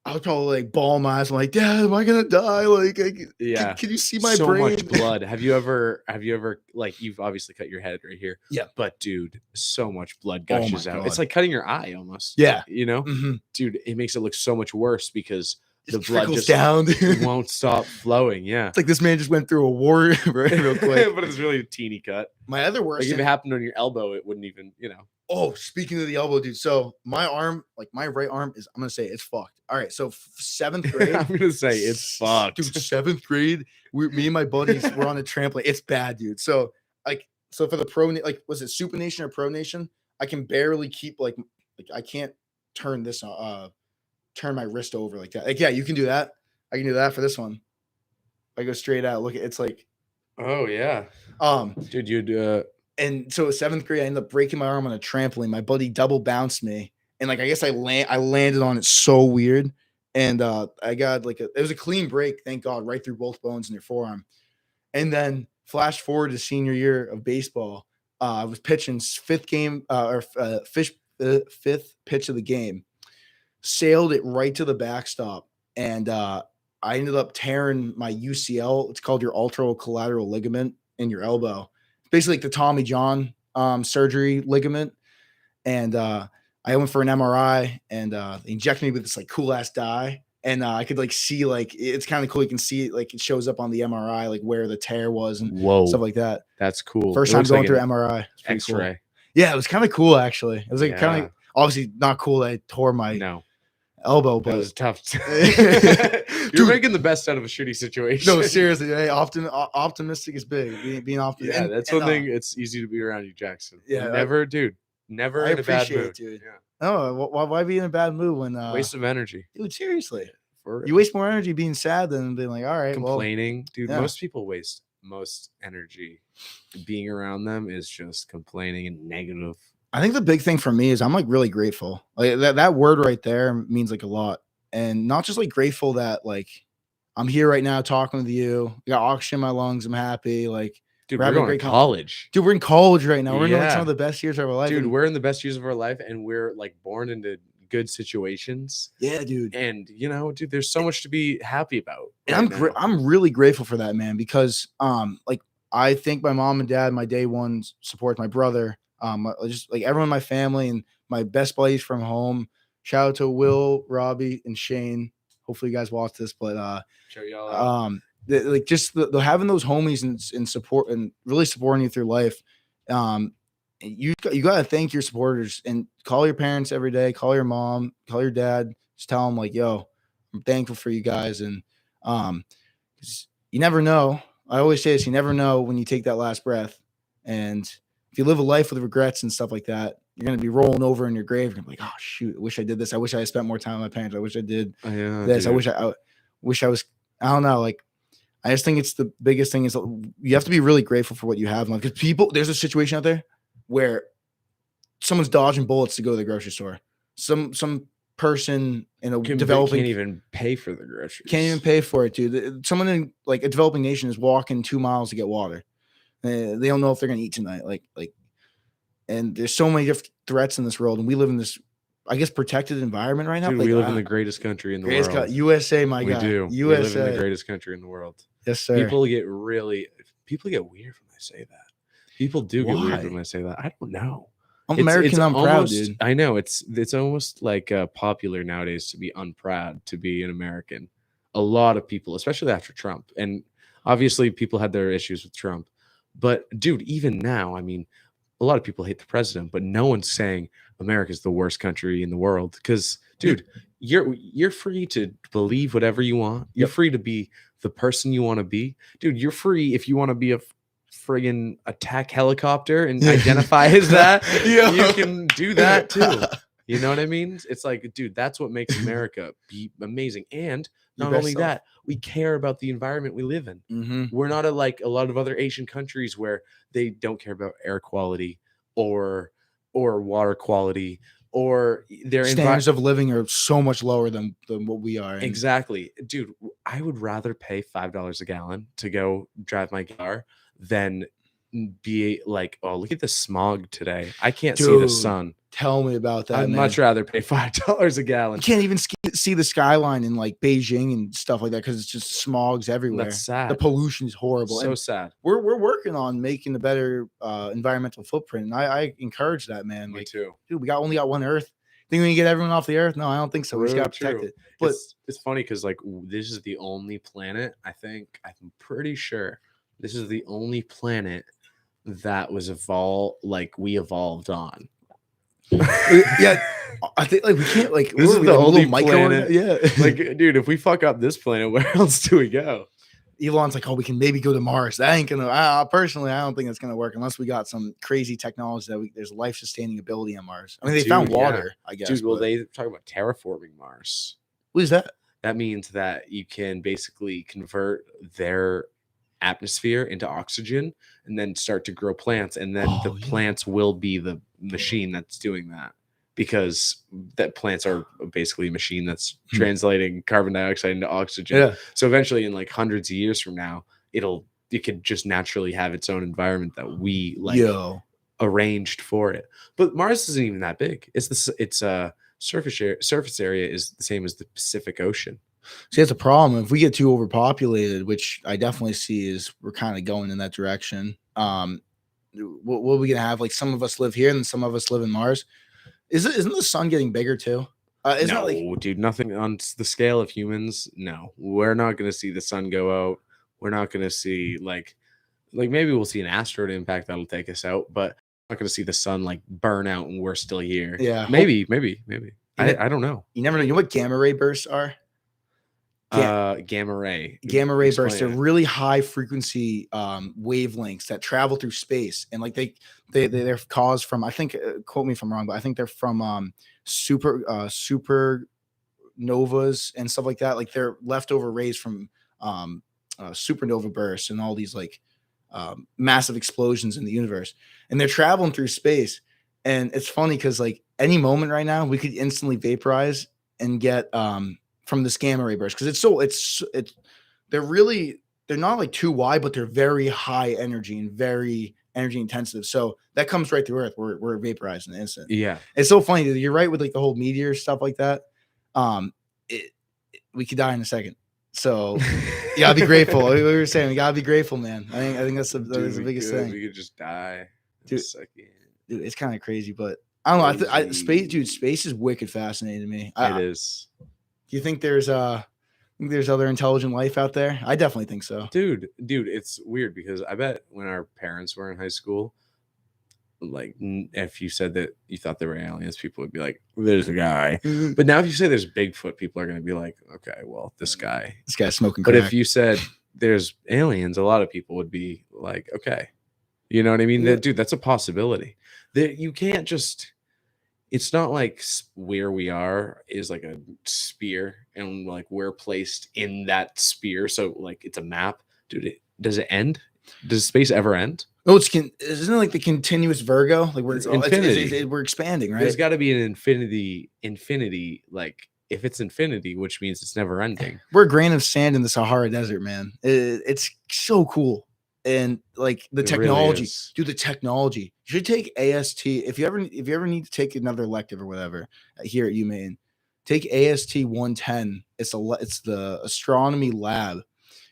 I was probably like bawling my eyes. I'm like, Dad, am I gonna die? Like, can you see my brain?
So much blood. Have you ever like you've obviously cut your head right here?
Yeah.
But dude, so much blood gushes out.
God.
It's like cutting your eye almost.
Yeah.
You know, dude, it makes it look so much worse because the blood just
down,
won't stop flowing. Yeah.
It's like this man just went through a war real quick.
But it's really a teeny cut.
My other worst.
Like if it happened on your elbow, it wouldn't even,
Oh, speaking of the elbow, dude. So my arm, like my right arm is, I'm going to say it's fucked. All right. So 7th grade.
I'm going to say it's fucked.
Dude, 7th grade, me and my buddies were on a trampoline. It's bad, dude. So for the pro, like, was it Super Nation or Pro Nation? I can barely keep like I can't turn this turn my wrist over like that. Like, yeah, you can do that. I can do that for this one. I go straight out. Look, it's like,
Oh yeah, dude, you'd
and so 7th grade, I ended up breaking my arm on a trampoline. My buddy double bounced me, and like I guess I landed on it so weird, and I got like it was a clean break, thank God, right through both bones in your forearm. And then flash forward to senior year of baseball, I was pitching fifth pitch of the game, sailed it right to the backstop, and I ended up tearing my UCL. It's called your collateral ligament in your elbow. Basically like the Tommy John surgery ligament. And I went for an MRI, and they injected me with this like cool ass dye. And I could like see, like, it's kind of cool. You can see it, like it shows up on the MRI, like where the tear was and stuff like that.
That's cool.
First time going through MRI.
X-ray.
Cool. Yeah, it was kind of cool actually. It was like kind of obviously not cool that I tore my elbow, but
it was tough. You're making the best out of a shitty situation.
No, seriously. Hey, optimistic is big. Being optimistic.
Yeah, that's one thing. It's easy to be around you, Jackson.
Yeah,
never in a bad mood,
dude. Yeah. Oh, why be in a bad mood when
waste of energy,
dude? Seriously, you waste more energy being sad than being like, all right,
complaining, dude. Yeah. Most people waste most energy. Being around them is just complaining and negative.
I think the big thing for me is I'm like really grateful. Like that word right there means like a lot, and not just like grateful that like I'm here right now talking with you. I got oxygen in my lungs. I'm happy. Like,
dude, we're going to college.
Dude, we're in college right now. We're in like some of the best years of our life.
Dude, we're in the best years of our life, and we're like born into good situations.
Yeah, dude.
And you know, dude, there's so much to be happy about.
And I'm really grateful for that, man, because like I think my mom and dad, my day one support, my brother, just like everyone in my family and my best buddies from home. Shout out to Will, Robbie, and Shane. Hopefully you guys watch this, but
show y'all out.
Like just the having those homies and support and really supporting you through life. You got to thank your supporters and call your parents every day, call your mom, call your dad, just tell them like, yo, I'm thankful for you guys. And 'cause you never know. I always say this, you never know when you take that last breath. And if you live a life with regrets and stuff like that, you're going to be rolling over in your grave. You're going to be like, oh shoot, I wish I did this. I wish I had spent more time with my parents. I wish I did this. Dude. I wish I was, I don't know. Like, I just think it's the biggest thing is you have to be really grateful for what you have. Because there's a situation out there where someone's dodging bullets to go to the grocery store. Some person in a developing
can't even pay for the groceries.
Can't even pay for it, dude. Someone in like a developing nation is walking 2 miles to get water. They don't know if they're gonna eat tonight. And there's so many different threats in this world, and we live in this, I guess, protected environment right now.
Dude, we live in the greatest country in the world.
USA, my God.
We do.
USA.
We live in the greatest country in the world.
Yes, sir.
People get weird when I say that. People do get weird when I say that. I don't know.
I'm American. I'm proud, dude.
I know it's almost like popular nowadays to be unproud to be an American. A lot of people, especially after Trump, and obviously people had their issues with Trump. But dude, even now, I mean, a lot of people hate the president, but no one's saying America's the worst country in the world. Because, dude, you're free to believe whatever you want. You're free to be the person you want to be. Dude, you're free if you want to be a friggin' attack helicopter and identify as that. You can do that too. You know what I mean? It's like, dude, that's what makes America be amazing. And not only that, we care about the environment we live in.
Mm-hmm.
We're not like a lot of other Asian countries where they don't care about air quality or water quality, or their
standards of living are so much lower than what we are.
Exactly. Dude, I would rather pay $5 a gallon to go drive my car than be like, oh, look at the smog today. I can't see the sun.
Tell me about that.
I'd much rather pay $5 a gallon.
You can't even see the skyline in like Beijing and stuff like that because it's just smogs everywhere.
That's sad.
The pollution is horrible.
So sad.
We're working on making a better environmental footprint, and I encourage that, man.
Me too.
Dude, we only got one Earth. Think we can get everyone off the Earth? No, I don't think so. We just got to protect it. But
it's funny because like this is the only planet. I'm pretty sure this is the only planet that was we evolved on.
Yeah, I think like we can't like
this is the only
planet. Yeah,
like dude, if we fuck up this planet, where else do we go?
Elon's like, oh, we can maybe go to Mars. That ain't gonna. Personally, I don't think it's gonna work unless we got some crazy technology that there's life sustaining ability on Mars. I mean, they found water, I guess.
Dude, well, they talk about terraforming Mars.
What is that?
That means that you can basically convert their atmosphere into oxygen and then start to grow plants, and then the
Oh, yeah.
plants will be the machine that's doing that, because that plants are basically a machine that's translating carbon dioxide into oxygen.
Yeah.
So eventually, in like hundreds of years from now, it could just naturally have its own environment that we like
Yo.
arranged for it. But Mars isn't even that big. It's surface area is the same as the Pacific Ocean.
See, that's a problem. If we get too overpopulated, which I definitely see is we're kind of going in that direction. What are we gonna have? Like some of us live here and some of us live in Mars. Isn't the sun getting bigger too? Isn't
No,
it like
dude, nothing on the scale of humans. No, we're not going to see the sun go out. We're not going to see like maybe we'll see an asteroid impact that'll take us out, but we're not going to see the sun like burn out and we're still here.
Yeah,
maybe.
I
I don't know.
you never know. You know what gamma ray bursts are?
Gamma ray.
Gamma ray
Explain
bursts are
it.
really high frequency wavelengths that travel through space, and like they're caused from, I think, quote me if I'm wrong, but I think they're from supernovas and stuff like that. Like they're leftover rays from supernova bursts and all these like massive explosions in the universe, and they're traveling through space. And it's funny because like any moment right now we could instantly vaporize and get from this gamma ray burst, because they're not like too wide, but they're very high energy and very energy intensive. So that comes right through Earth. We're vaporized in an instant.
Yeah.
It's so funny. You're right with like the whole meteor stuff like that. We could die in a second. So you gotta be grateful. We were saying we gotta be grateful, man. I think that's the biggest thing.
We could just die.
Dude, it's kind of crazy, but I don't know. Space is wicked fascinating to me.
It is.
Do you think there's other intelligent life out there? I definitely think so.
Dude, it's weird because I bet when our parents were in high school, like if you said that you thought there were aliens, people would be like, there's a guy. But now if you say there's Bigfoot, people are going to be like, okay, well, this guy's
smoking
crack. But if
crack.
you said there's aliens, a lot of people would be like, okay, you know what I mean?
Yeah.
Dude, that's a possibility. That you can't just, it's not like where we are is like a sphere and like we're placed in that sphere. So like it's a map. Dude, does it end? Does space ever end?
Oh, isn't it like the continuous Virgo? Like we're
infinity.
We're expanding, right?
There's got to be an infinity. Like if it's infinity, which means it's never ending.
We're a grain of sand in the Sahara Desert, man. It's so cool. And like the technology,
really
dude, the technology. You should take AST if you ever need to take another elective or whatever here at Umaine. Take AST 110. It's the astronomy lab,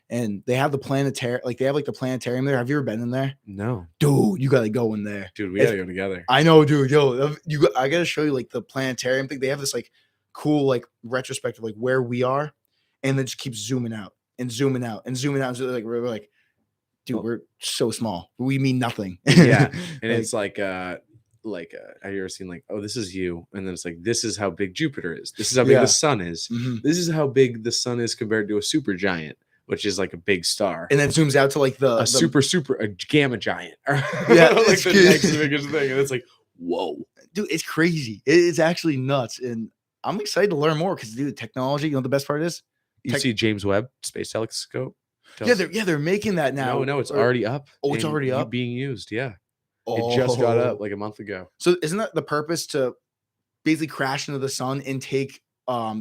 and they have the planetarium. Like they have like the planetarium there. Have you ever been in there?
No,
dude, you gotta go in there.
Dude, we gotta go together.
I know, dude. Yo, I gotta show you like the planetarium thing. They have this like cool like retrospective like where we are, and then just keep zooming out and zooming out and zooming out. So like we're like, dude, we're so small. We mean nothing.
Yeah, and it's like have you ever seen like, oh, this is you, and then it's like, this is how big Jupiter is. This is how big the sun is.
Mm-hmm.
This is how big the sun is compared to a supergiant, which is like a big star.
And then zooms out to like
a gamma giant.
Yeah,
like the next biggest thing, and it's like, whoa,
dude, it's crazy. It's actually nuts, and I'm excited to learn more because, dude, technology. You know, the best part is
you see James Webb Space Telescope.
They're making that now.
No, it's already up.
Oh, it's already up,
being used. Yeah, it just got up like a month ago.
So isn't that the purpose, to basically crash into the sun and take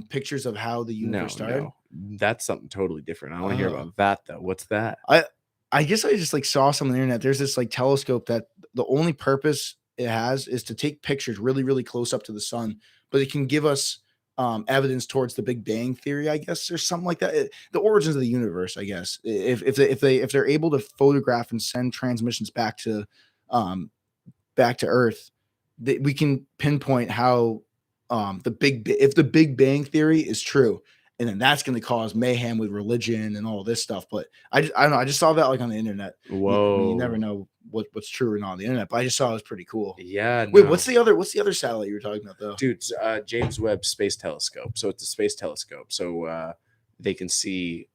pictures of how the universe started?
No, that's something totally different. I want to hear about that though. What's that?
I guess I just like saw some on the internet. There's this like telescope that the only purpose it has is to take pictures really, really close up to the sun, but it can give us evidence towards the Big Bang Theory, I guess, or something like that. The origins of the universe, I guess. If they're able to photograph and send transmissions back to Earth, we can pinpoint how if the Big Bang Theory is true, and then that's going to cause mayhem with religion and all this stuff. But I don't know. I just saw that like on the internet.
Whoa!
You never know what's true or not on the internet, but I just saw it was pretty cool.
Yeah.
Wait, what's the other satellite you were talking about though?
Dude, James Webb Space Telescope. So it's a space telescope. So they can see.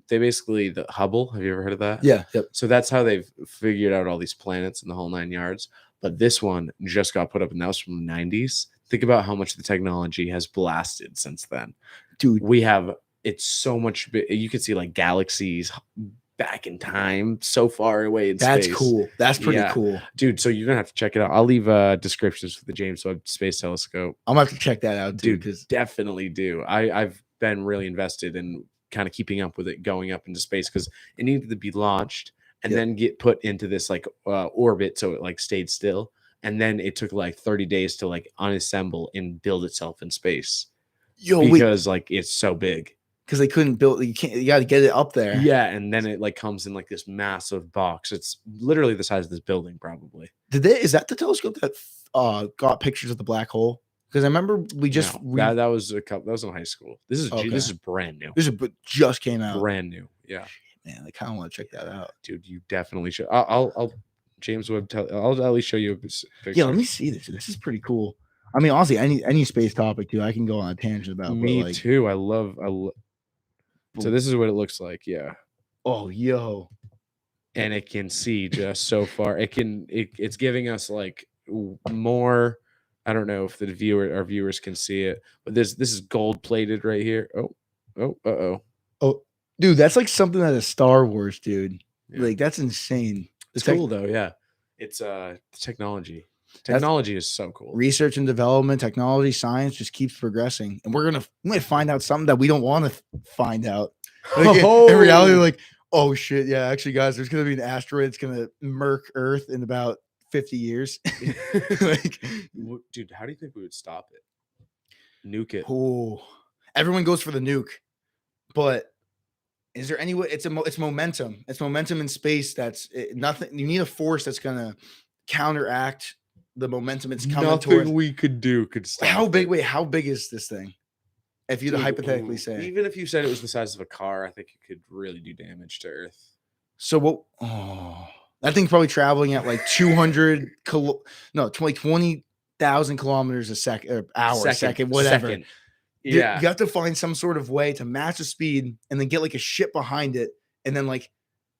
They basically the Hubble. Have you ever heard of that?
Yeah. Yep.
So that's how they've figured out all these planets and the whole 9 yards. But this one just got put up, and that was from the 90s. Think about how much the technology has blasted since then.
Dude,
It's so much. You can see like galaxies back in time, so far away in
that's
space.
cool. That's pretty
Yeah.
cool.
Dude, so you're gonna have to check it out. I'll leave descriptions for the James Webb Space Telescope.
I'm gonna have to check that out too.
Dude, definitely do. I've been really invested in kind of keeping up with it going up into space because it needed to be launched and then get put into this like orbit so it like stayed still. And then it took like 30 days to like unassemble and build itself in space. Because like it's so big.
Because they couldn't build, you got to get it up there.
Yeah, and then it like comes in like this massive box. It's literally the size of this building, probably.
Is that the telescope that got pictures of the black hole? Because I remember
that was that was in high school. This is brand new.
This just came out.
Brand new. Yeah.
Man, I kind of want to check that out,
dude. You definitely should. I'll James Webb. I'll at least show you a picture.
Yeah, let me see this. This is pretty cool. I mean, honestly, any space topic too, I can go on a tangent about.
Me too. I love. So this is what it looks like. Yeah.
Oh, yo.
And it can see just so far. It's giving us like more. I don't know if our viewers can see it, but this is gold plated right here.
Oh, dude, that's like something out of Star Wars, dude.
Yeah.
Like that's insane.
It's cool though. Yeah. It's technology. Technology is so cool.
Research and development, technology, science just keeps progressing, and we're gonna find out something that we don't want to find out. Like, in reality, like, oh shit, yeah, actually, guys, there's gonna be an asteroid that's gonna murk Earth in about 50 years.
Like, dude, how do you think we would stop it? Nuke it.
Oh, everyone goes for the nuke, but is there any way? It's momentum. It's momentum in space. That's nothing. You need a force that's gonna counteract the momentum it's coming towards.
Nothing we could do could stop.
How big? Wait, how big is this thing? If you hypothetically say,
even if you said it was the size of a car, I think it could really do damage to Earth.
So what? Oh, that thing's probably traveling at like 20,000 kilometers a second, or hour, second, whatever.
Second.
Yeah, you have to find some sort of way to match the speed, and then get like a ship behind it, and then like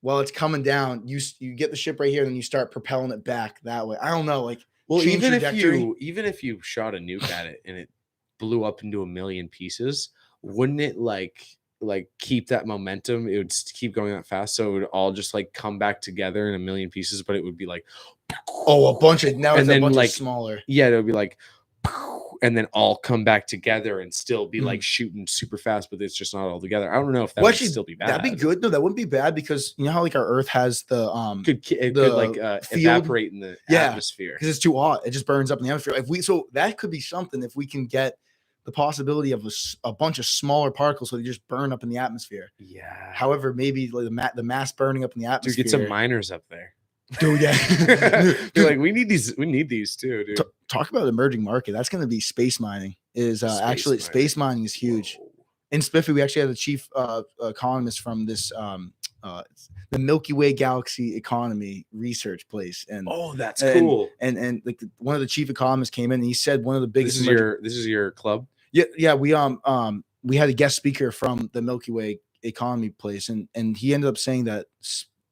while it's coming down, you get the ship right here, and then you start propelling it back that way. I don't know, like.
Well, even if you shot a nuke at it and it blew up into a million pieces, wouldn't it like keep that momentum? It would keep going that fast, so it would all just like come back together in a million pieces, but it would be like,
a bunch of smaller.
Yeah, it would be like, and then all come back together and still be like shooting super fast, but it's just not all together. I don't know if that would still be bad.
That'd be good. No, that wouldn't be bad because you know how like our Earth has the
could evaporate in the atmosphere
because it's too hot. It just burns up in the atmosphere. So that could be something if we can get the possibility of a bunch of smaller particles so they just burn up in the atmosphere.
Yeah.
However, maybe like the mass burning up in the atmosphere.
Dude, get some miners up there.
Dude, yeah.
Dude, like we need these too, dude.
Talk about emerging market. That's going to be space mining. Space mining is huge. Whoa. In Spiffy, we actually had a chief economist from this the Milky Way Galaxy Economy Research Place, and
that's cool.
And like one of the chief economists came in and he said one of the biggest.
This is your club.
Yeah. We had a guest speaker from the Milky Way Economy Place, and he ended up saying that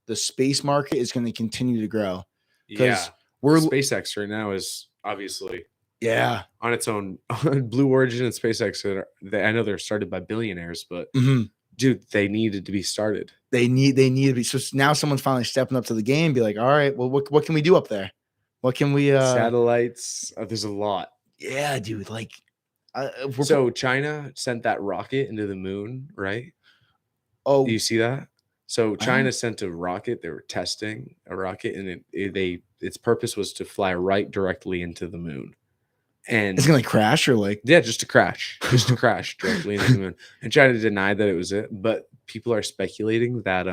the space market is going to continue to grow.
Yeah, SpaceX right now is obviously on its own. Blue Origin and SpaceX, I know they're started by billionaires, but dude, they needed to be started.
They need to be. So now someone's finally stepping up to the game and be like, all right, well, what can we do up there? What can we
satellites? There's a lot.
Yeah, dude. Like,
so China sent that rocket into the moon, right?
Oh,
do you see that? So China sent a rocket. They were testing a rocket, and its purpose was to fly right directly into the moon. And
it's gonna crash, or like
just to crash directly into the moon. And China denied that it was it, but people are speculating that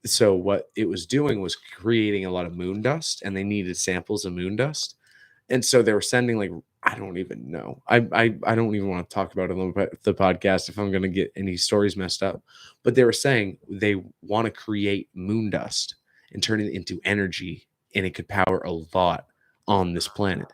so what it was doing was creating a lot of moon dust, and they needed samples of moon dust, and so they were sending like. I don't even know. I don't even want to talk about it on the podcast if I'm going to get any stories messed up. But they were saying they want to create moon dust and turn it into energy, and it could power a lot on this planet.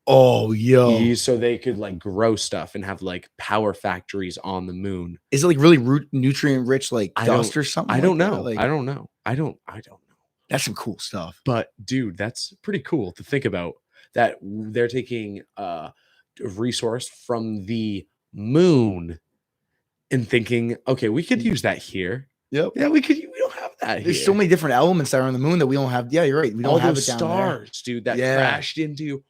Oh, yo.
So they could like grow stuff and have like power factories on the moon.
Is it like really nutrient rich, like dust or something?
I don't know. I don't know. I don't know.
That's some cool stuff.
But dude, that's pretty cool to think about. That they're taking resource from the moon and thinking, okay, we could use that here.
Yep.
Yeah, we don't have that here.
There's so many different elements that are on the moon that we don't have. Yeah, you're right. We don't
All
have
those
it down
stars, dude, that
Yeah.
crashed into.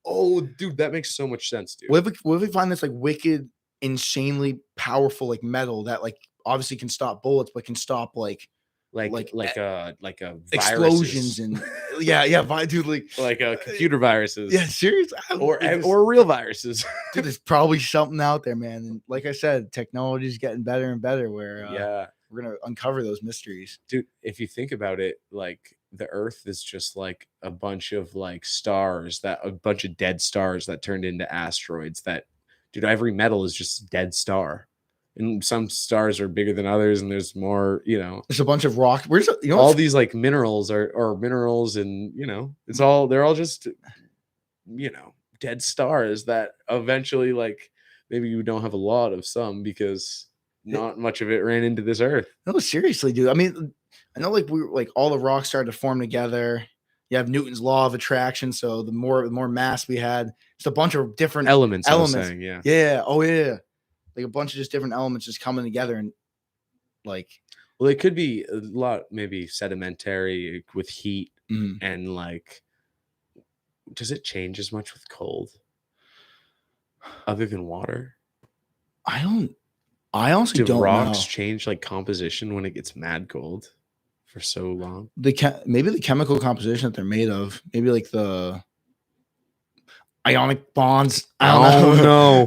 Oh, dude, that makes so much sense, dude.
there. What if we find this like wicked, insanely powerful like metal that like obviously can stop bullets, but can stop like
a
explosions
viruses.
and yeah, dude,
like computer viruses.
yeah, serious
or real viruses.
dude, there's probably something out there, man. And like I said, technology is getting better and better. Where
Yeah,
we're gonna uncover those mysteries,
dude. If you think about it, like the Earth is just like a bunch of like stars a bunch of dead stars that turned into asteroids. That, dude, every metal is just a dead star. And some stars are bigger than others, and there's more,
There's a bunch of rock. Where's
all these like minerals are minerals, and they're all just dead stars that eventually, like, maybe you don't have a lot of some because not much of it ran into this earth.
No, seriously, dude. I mean, I know like all the rocks started to form together. You have Newton's law of attraction, so the more mass we had, just a bunch of different
Elements. I was saying, yeah.
Yeah. Oh yeah. Like a bunch of just different elements just coming together and like.
Well, it could be a lot, maybe sedimentary with heat and like. Does it change as much with cold? Other than water?
I honestly don't know. Do
rocks change like composition when it gets mad cold for so long?
Maybe the chemical composition that they're made of. Maybe like the ionic bonds. I don't know,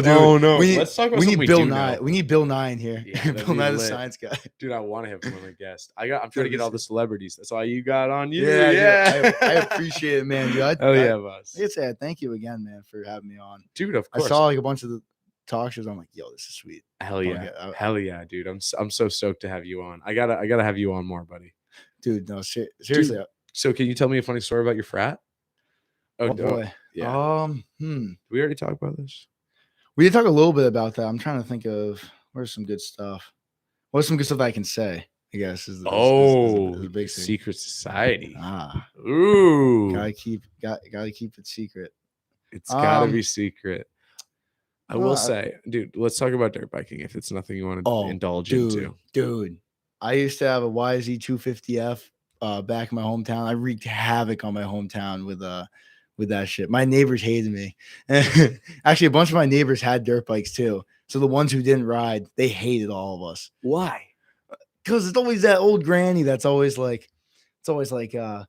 dude.
Oh no. Let's talk about
we
something
need Bill Nye. We need Bill Nye in here.
Yeah,
Bill Nye, the science guy.
Dude, I want to have him on a guest. I'm trying to get all the celebrities. That's all you got on you.
Yeah. I appreciate it, man. Dude,
yeah, boss.
Like I said, thank you again, man, for having me on.
Dude, of course.
I saw like a bunch of the talk shows. I'm like, yo, this is sweet.
Hell yeah. Hell yeah, dude. I'm so stoked to have you on. I gotta have you on more, buddy.
Dude, no, seriously.
Dude, so can you tell me a funny story about your frat?
Oh boy.
Yeah. Did we already talk about this?
We did talk a little bit about that. I'm trying to think of where's some good stuff. What's some good stuff that I can say? I guess is
the
big
secret society.
Ooh. Gotta keep it secret.
It's gotta be secret. I will say, dude, let's talk about dirt biking if it's nothing you want to indulge into.
Dude, I used to have a YZ 250F back in my hometown. I wreaked havoc on my hometown with that shit. My neighbors hated me. Actually, a bunch of my neighbors had dirt bikes too. So the ones who didn't ride, they hated all of us.
Why?
Because it's always that old granny that's always like, hey,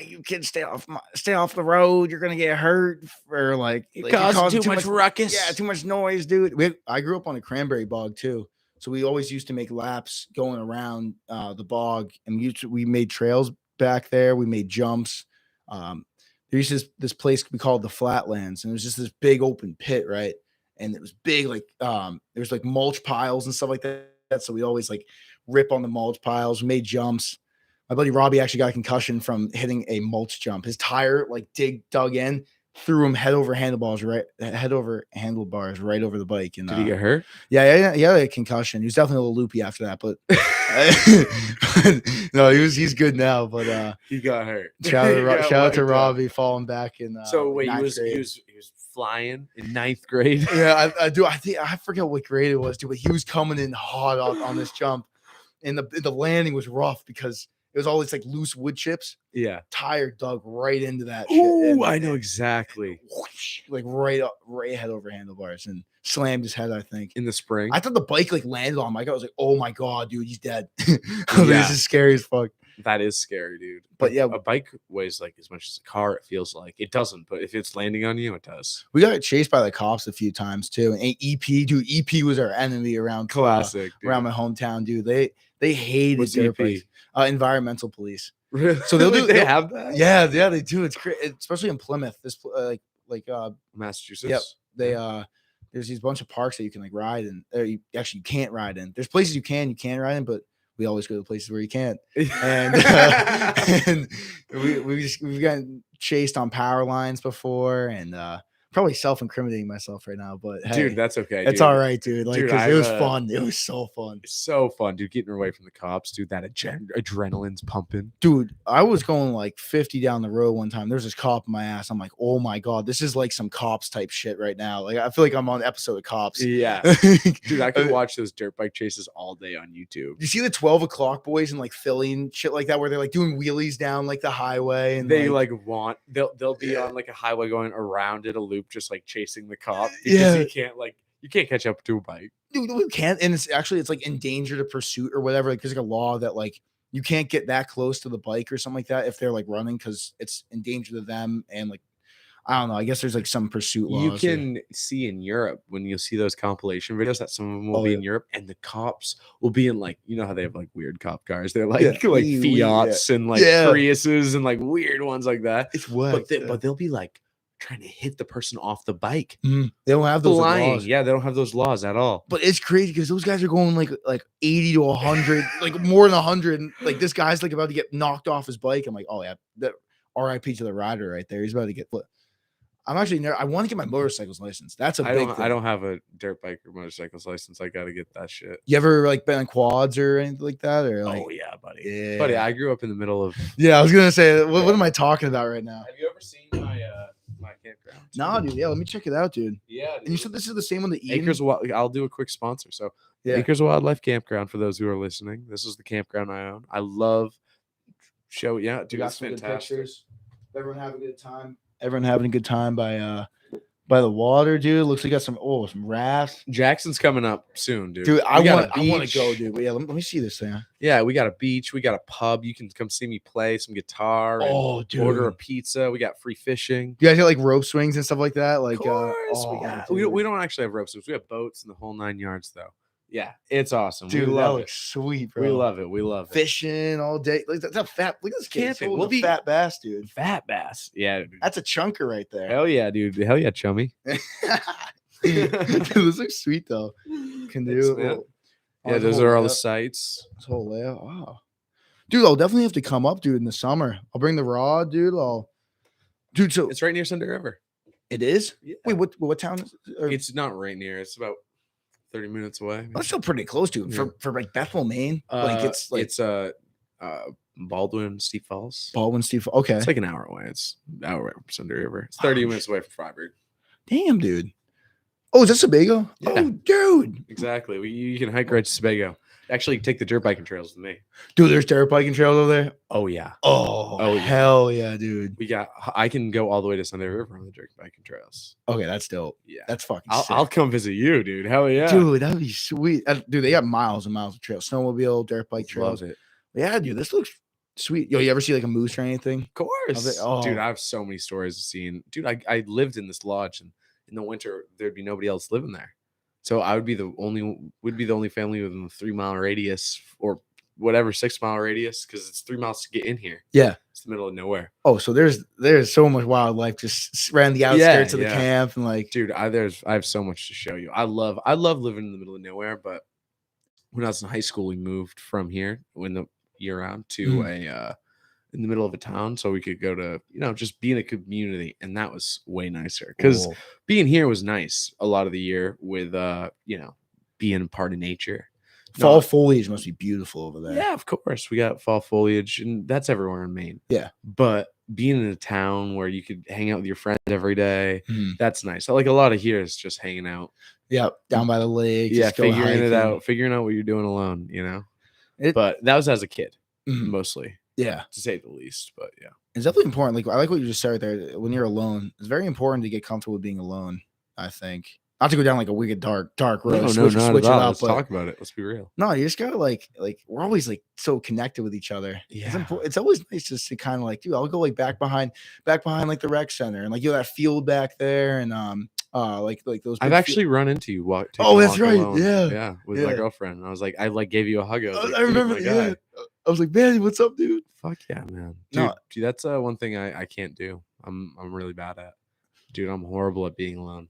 you kids stay off the road. You're gonna get hurt, or like
you cause too much ruckus.
Yeah, too much noise, dude. I grew up on a cranberry bog too, so we always used to make laps going around the bog, and we made trails back there. We made jumps. There used to this place we called the Flatlands, and it was just this big open pit, right? And it was big, like there's like mulch piles and stuff like that. So we always like rip on the mulch piles, made jumps. My buddy Robbie actually got a concussion from hitting a mulch jump. His tire like dug in, threw him head over handlebars right over the bike. And
did he get hurt?
Yeah, he had a concussion. He was definitely a little loopy after that, but no, he's good now. But
he got hurt.
Shout out to Robbie falling back in.
So wait, he was flying in 9th grade.
Yeah, I do. I forget what grade it was, dude, but he was coming in hot on this jump, and the landing was rough because it was all these like loose wood chips.
Yeah.
Tire dug right into that
shit.
Ooh,
I know exactly.
Whoosh, like right head over handlebars and slammed his head, I think.
In the spring.
I thought the bike like landed on Mike. I was like, oh my God, dude, he's dead. This is scary as fuck.
That is scary, dude.
But yeah,
a bike weighs like as much as a car, it feels like. It doesn't, but if it's landing on you, it does.
We got chased by the cops a few times too. And EP was our enemy around
classic
around my hometown, dude. They hated
What's
dirt bikes. Environmental police. So they'll
have that.
Yeah, they do. It's great, especially in Plymouth. This like
Massachusetts.
Yep. They there's these bunch of parks that you can like ride in. You can't ride in. There's places you can ride in, but we always go to places where you can't. And, and we've gotten chased on power lines before, and Probably self-incriminating myself right now, but hey,
Dude, that's okay.
it's
dude.
all right, dude. Like,
Dude,
because it was
I've,
fun. It was so fun.
so fun, dude. Getting away from the cops, dude. That adrenaline's pumping.
Dude, I was going like 50 down the road one time. There's this cop in my ass. I'm like, oh my God, this is like some cops type shit right now. Like, I feel like I'm on an episode of Cops.
Yeah. Dude, I could watch those dirt bike chases all day on YouTube.
You see the 12 o'clock boys in like Philly and shit like that, where they're like doing wheelies down like the highway, and
They they'll be on like a highway going around it a loop, just like chasing the cop because
Yeah.
you can't catch up to a bike.
dude, we can't, and it's like endangered a pursuit or whatever. Like there's like a law that like you can't get that close to the bike or something like that if they're like running because it's in danger to them. And like I don't know, I guess there's like some pursuit laws.
You can see in Europe when you'll see those compilation videos that some of them will be in Europe, and the cops will be in like, you know how they have like weird cop cars? They're like Fiats and like Priuses and like weird ones like that.
It's what,
but they'll be like trying to hit the person off the bike.
They don't have those laws.
Yeah, they don't have those laws at all.
But it's crazy because those guys are going like 80 to 100, like more than 100. And like this guy's like about to get knocked off his bike. I'm like, oh yeah, that RIP to the rider right there. He's about to get. I'm actually I want to get my motorcycle's license. That's a big thing.
I don't have a dirt bike or motorcycle's license. I got to get that shit.
You ever like been on quads or anything like that? Or like,
oh yeah, buddy.
Yeah.
Buddy, I grew up in the middle of.
Yeah, I was gonna say, what am I talking about right now?
Have you ever seen my campground?
No, dude. Yeah, let me check it out, dude.
Yeah. Dude.
And you said this is the same one that
Acres. I'll do a quick sponsor. So
yeah.
Acres of Wildlife Campground for those who are listening. This is the campground I own. I love show. Yeah, dude,
got some good pictures. Everyone having a good time. Everyone having a good time by the water, dude. Looks like you got some rafts.
Jackson's coming up soon, dude.
Dude, I want to go, dude. But yeah, let me see this thing.
Yeah, we got a beach, we got a pub. You can come see me play some guitar.
Oh, dude.
Order a pizza. We got free fishing.
You guys got like rope swings and stuff like that. Like,
of course, we don't actually have rope swings. We have boats and the whole 9 yards, though. Yeah, it's awesome.
Dude, that looks sweet, bro.
We love it. We love it.
Fishing all day. Like that's a fat. Look at this camping. We'll be fat bass, dude.
Fat bass. Yeah, dude.
That's a chunker right there.
Hell yeah, dude. Hell yeah, chummy.
Dude, this looks sweet though. Can do.
Yeah, those are all the sites.
This whole layout. Wow. Dude, I'll definitely have to come up, dude, in the summer. I'll bring the rod, dude. Dude, so
it's right near Sunday River.
It is?
Yeah.
Wait, what town is it?
It's not right near. It's about 30 minutes away.
That's still pretty close to it. For like Bethel, Maine.
It's Baldwin, Steep Falls.
Baldwin, Steep Falls. Okay.
It's like an hour away. It's an hour away from Sunday River. It's 30 minutes away from Freiburg.
Damn, dude. Oh, is that Sebago?
Yeah.
Oh, dude.
Exactly. You can hike right to Sebago. Actually, take the dirt biking trails with me.
Dude, there's dirt biking trails over there?
Oh, yeah.
Oh, hell yeah, dude.
I can go all the way to Sunday River on the dirt biking trails.
Okay, that's dope.
Yeah.
That's fucking sick.
I'll come visit you, dude. Hell yeah.
Dude, that'd be sweet. Dude, they got miles and miles of trails. Snowmobile, dirt bike trails.
Love it.
Yeah, dude, this looks sweet. Yo, you ever see like a moose or anything?
Of course. Dude, I have so many stories of seeing. Dude, I lived in this lodge, and in the winter, there'd be nobody else living there. So I would be the only family within the 3 mile radius or whatever 6 mile radius, because it's 3 miles to get in here.
Yeah,
it's the middle of nowhere.
Oh, so there's so much wildlife just around the outskirts of the camp, and like,
dude, I have so much to show you. I love living in the middle of nowhere. But when I was in high school, we moved from here when the year round to in the middle of a town, so we could go to, just be in a community, and that was way nicer, because being here was nice a lot of the year with being part of nature.
Fall foliage must be beautiful over there.
Yeah, of course, we got fall foliage, and that's everywhere in Maine.
Yeah,
but being in a town where you could hang out with your friends every day, that's nice. I like a lot of here is just hanging out.
Yeah, down by the lake.
Yeah, figuring out what you're doing alone. But that was as a kid, mostly.
Yeah,
to say the least. But yeah,
it's definitely important. Like I like what you just said right there. When you're alone, it's very important to get comfortable with being alone. I think not to go down like a wicked dark road.
No,
switch it up.
Let's talk about it. Let's be real.
No, you just gotta like we're always like so connected with each other.
Yeah,
it's always nice just to kind of like, dude, I'll go like back behind like the rec center, and like that field back there, and like those.
I've actually run into you.
That's right.
Alone. Yeah, with my girlfriend. And I was like, I gave you a hug.
I remember. Yeah, I was like, man, what's up, dude?
Fuck yeah, man. Dude, that's one thing I can't do. I'm really bad at. Dude, I'm horrible at being alone.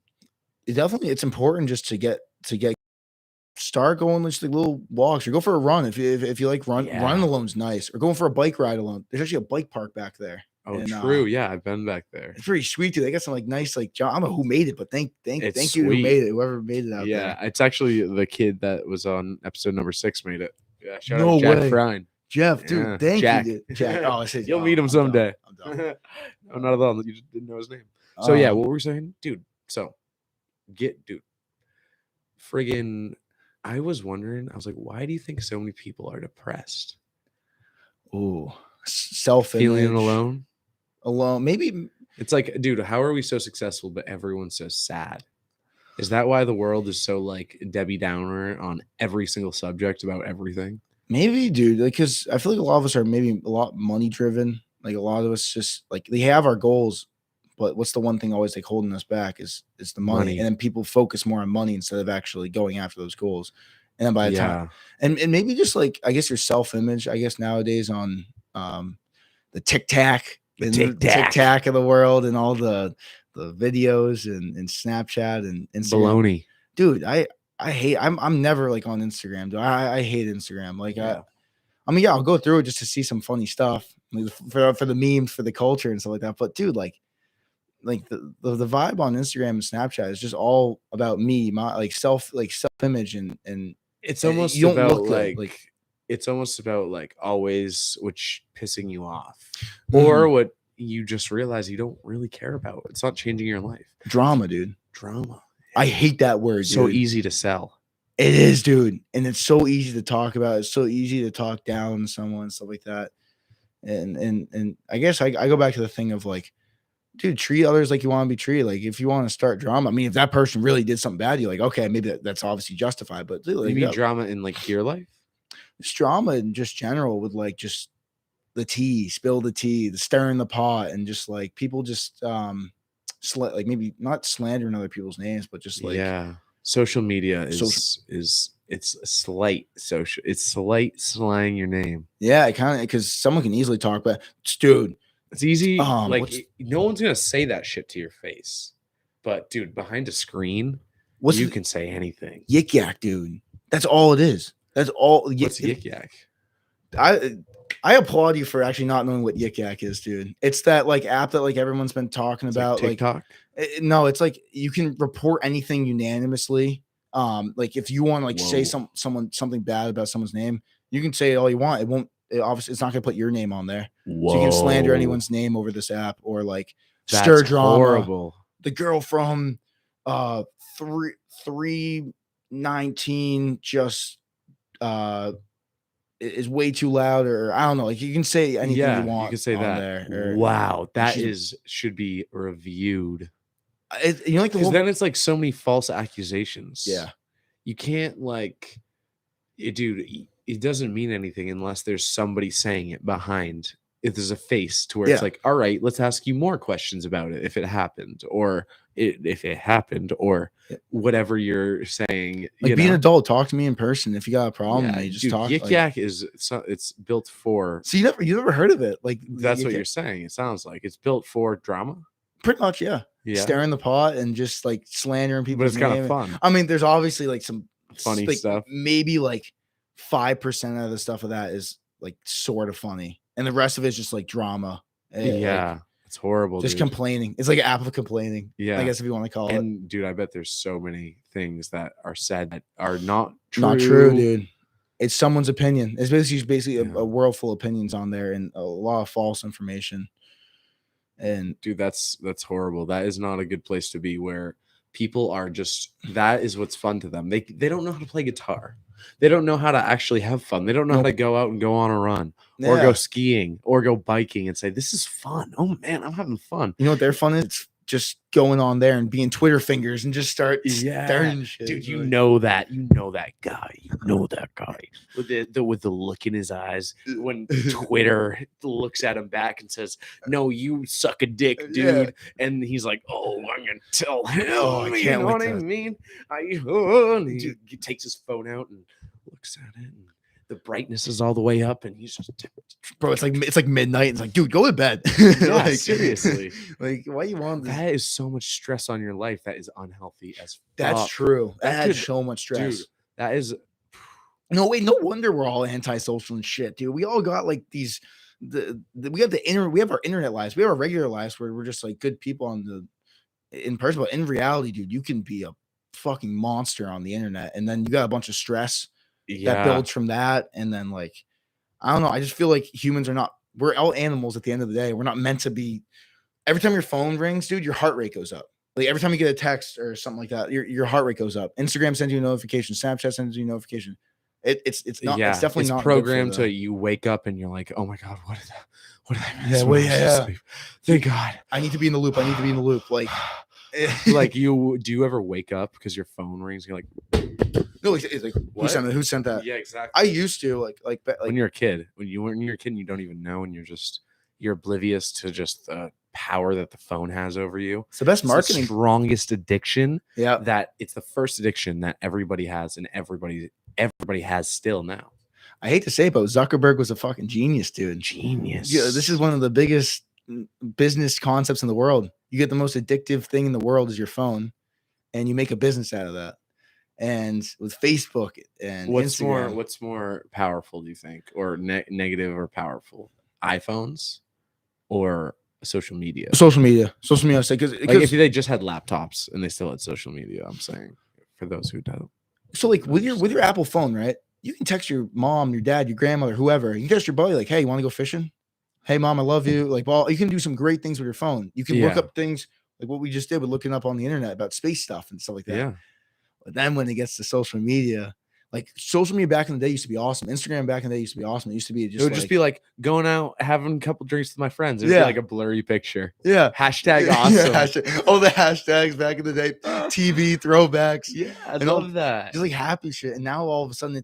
It's important just to get start going just like little walks, or go for a run if you like running alone's nice, or going for a bike ride alone. There's actually a bike park back there.
Oh,
And
true. Yeah, I've been back there.
it's pretty sweet, dude. They got some like nice, like I don't know who made it, but thank
It's
you who
sweet.
made it, whoever made it out
Yeah,
there.
it's actually the kid that was on episode number 6 made it. Yeah, shout
No
out Jack
way.
Frine.
Jeff, dude,
Yeah,
thank
Jack.
you, dude. Jack. Oh, I said
You'll meet him
I'm
someday.
dumb. I'm dumb.
No, not at all. You just didn't know his name. So yeah, what were we saying, dude? So friggin'. I was wondering. I was like, why do you think so many people are depressed?
Ooh, self-image,
Feeling alone.
Maybe
It's like, dude, how are we so successful, but everyone's so sad? Is that why the world is so like Debbie Downer on every single subject about everything?
maybe, dude. Like, because I feel like a lot of us are maybe a lot money driven. Like a lot of us just like they have our goals, but what's the one thing always like holding us back is the money. And then people focus more on money instead of actually going after those goals. And then by the time, and maybe just like I guess your self image, I guess nowadays on the TikTok of the world and all the videos and Snapchat and Instagram.
Baloney.
Dude, I hate I'm never like on Instagram, dude. I hate Instagram. Like I mean, yeah, I'll go through it just to see some funny stuff for the memes, for the culture and stuff like that. But dude, like the vibe on Instagram and Snapchat is just all about me, my like self image and
it's almost
you don't
about
look good. Like
it's almost about like always which pissing you off or what you just realize you don't really care about. It's not changing your life.
Drama, dude.
Drama.
I hate that word.
So
dude.
Easy to sell.
It is, dude. And it's so easy to talk about. It's so easy to talk down someone, stuff like that. And I guess I go back to the thing of like, dude, treat others like you want to be treated. Like if you want to start drama, I mean, if that person really did something bad, you're like, okay, maybe that's obviously justified. But dude, like,
you mean drama in like your life?
It's drama in just general with like just the tea, spill the tea, the stirring the pot, and just like people just like maybe not slandering other people's names, but just like
social media is it's slight social. It's slight slang your name.
Yeah, it kind of because someone can easily talk, but dude.
It's easy. Like no one's gonna say that shit to your face, but dude, behind a screen, you can say anything.
Yik yak, dude. That's all it is. That's all.
What's yik yak?
I applaud you for actually not knowing what yik yak is, dude. It's that like app that like everyone's been talking about.
Like TikTok.
No, it's like you can report anything unanimously. Like if you want to like say something bad about someone's name, you can say it all you want. It won't. Obviously, it's not going to put your name on there. So you can slander anyone's name over this app or like stir drama.
Horrible.
The girl from 319 just is way too loud, or I don't know. Like you can say anything you want.
You can say that. There, wow, that should be reviewed.
You know, like
then it's like so many false accusations.
Yeah,
you can't like, dude. It doesn't mean anything unless there's somebody saying it behind. If there's a face to where it's like, all right, let's ask you more questions about it if it happened, or if it happened, or whatever you're saying.
Like be an adult, talk to me in person. If you got a problem, you just talk.
Yik yak it's built for.
So you never heard of it? Like
that's what you're saying. It sounds like it's built for drama.
Pretty much, yeah. Stirring the pot and just like slandering people.
But it's kind of fun.
I mean, there's obviously like some
funny stuff.
Maybe like 5% of the stuff of that is like sort of funny, and the rest of it is just like drama.
It's horrible.
Just complaining. It's like an app of complaining.
Yeah,
I guess if you want to call it.
And dude, I bet there's so many things that are said that are not true.
Not true, dude. It's someone's opinion. It's basically a world full of opinions on there and a lot of false information. And
dude, that's horrible. That is not a good place to be, where people are just, that is what's fun to them. They don't know how to play guitar. They don't know how to actually have fun. They don't know how to go out and go on a run or go skiing or go biking and say, this is fun. Oh man, I'm having fun.
You know what their fun is? It's just going on there and being Twitter fingers and just start starting shit.
Dude, you know that guy. You know that guy with the look in his eyes when Twitter looks at him back and says, "No, you suck a dick, dude." And he's like, "Oh, I'm gonna tell him."
Oh, I can't
you know what I mean? And he takes his phone out and looks at it, and the brightness is all the way up, and he's just,
bro, it's like midnight. It's like, dude, go to bed.
Like, seriously.
Like, why you want this?
That is so much stress on your life. That is unhealthy as fuck.
That's true. That is so much stress.
Dude, that is.
No wonder we're all antisocial and shit, dude. We all got like these we have the internet. We have our internet lives. We have our regular lives where we're just like good people in person. But in reality, dude, you can be a fucking monster on the internet, and then you got a bunch of stress that builds from that, and then like I don't know. I just feel like humans are not. We're all animals at the end of the day. We're not meant to be. Every time your phone rings, dude, your heart rate goes up. Like every time you get a text or something like that, your heart rate goes up. Instagram sends you a notification. Snapchat sends you a notification. It's not.
Yeah,
it's definitely not
programmed to you wake up and you're like, oh my god, what did I miss?
Yeah.
Thank God.
I need to be in the loop. I need to be in the loop. Like,
like do you ever wake up because your phone rings? You're like,
no, it's like who sent that?
Yeah, exactly.
I used to like
when you're a kid, when you're a kid, and you don't even know, and you're oblivious to just the power that the phone has over you.
It's the best marketing,
the strongest addiction.
Yeah,
that it's the first addiction that everybody has, and everybody has still now.
I hate to say it, but Zuckerberg was a fucking genius, dude.
Genius.
Yeah, this is one of the biggest business concepts in the world. You get the most addictive thing in the world is your phone, and you make a business out of that. And with Facebook and Instagram,
what's more powerful, do you think, or negative or powerful? iPhones or social media?
Social media. I say because
if they just had laptops and they still had social media, I'm saying for those who don't.
So like with your Apple phone, right? You can text your mom, your dad, your grandmother, whoever. You can text your buddy like, "Hey, you want to go fishing? Hey, mom, I love you." Like, well, you can do some great things with your phone. You can look up things like what we just did with looking up on the internet about space stuff and stuff like that.
Yeah.
But then when it gets to social media, like social media back in the day used to be awesome. Instagram back in the day used to be awesome. It used to be just
just be like going out, having a couple drinks with my friends. It'd be like a blurry picture.
Yeah.
Hashtag awesome.
The hashtags back in the day. TV throwbacks.
Yeah. I love that.
Just like happy shit. And now all of a sudden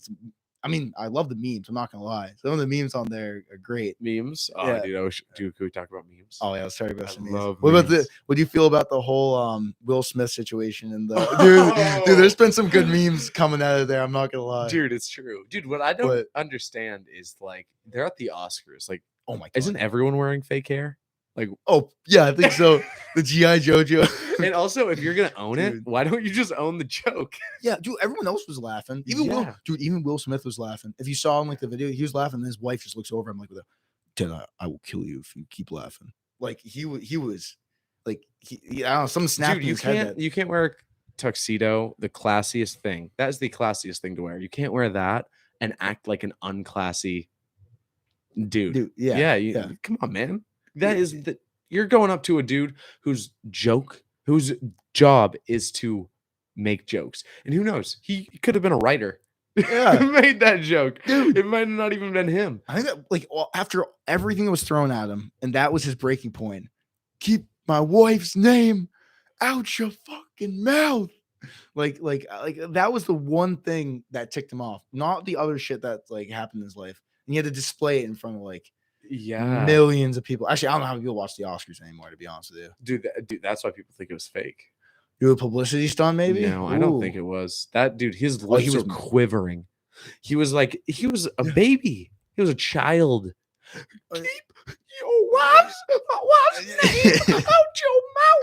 I love the memes. I'm not gonna lie. Some of the memes on there are great.
Memes. Oh, yeah. Dude, can we talk about memes?
Oh yeah, let's talk about some memes.
What
do you feel about the whole Will Smith situation and the dude? There's been some good memes coming out of there. I'm not gonna lie.
Dude, it's true. Dude, what I don't understand is like they're at the Oscars. Like,
oh my god,
isn't everyone wearing fake hair? Like,
oh yeah, I think so. The G.I. Jojo.
And also, if you're gonna own it, why don't you just own the joke?
Yeah, dude, everyone else was laughing. Even Will Smith was laughing. If you saw him like the video, he was laughing. And his wife just looks over him like with I will kill you if you keep laughing. Like he was like I don't know, some snap.
Dude, you can't wear a tuxedo, the classiest thing. That is the classiest thing to wear. You can't wear that and act like an unclassy dude. Yeah. Come on, man. That is you're going up to a dude whose job is to make jokes. And who knows? He could have been a writer. Yeah. Made that joke. Dude, it might have not even been him.
I think that after everything that was thrown at him, and that was his breaking point. Keep my wife's name out your fucking mouth. Like that was the one thing that ticked him off. Not the other shit that like happened in his life. And he had to display it in front of millions of people. Actually, I don't know how people watch the Oscars anymore, to be honest with you.
Dude, that's why people think it was fake.
Do a publicity stunt, maybe?
No, I don't think it was. That dude, his lips were quivering. He was a baby. He was a child. Keep your wife's name out your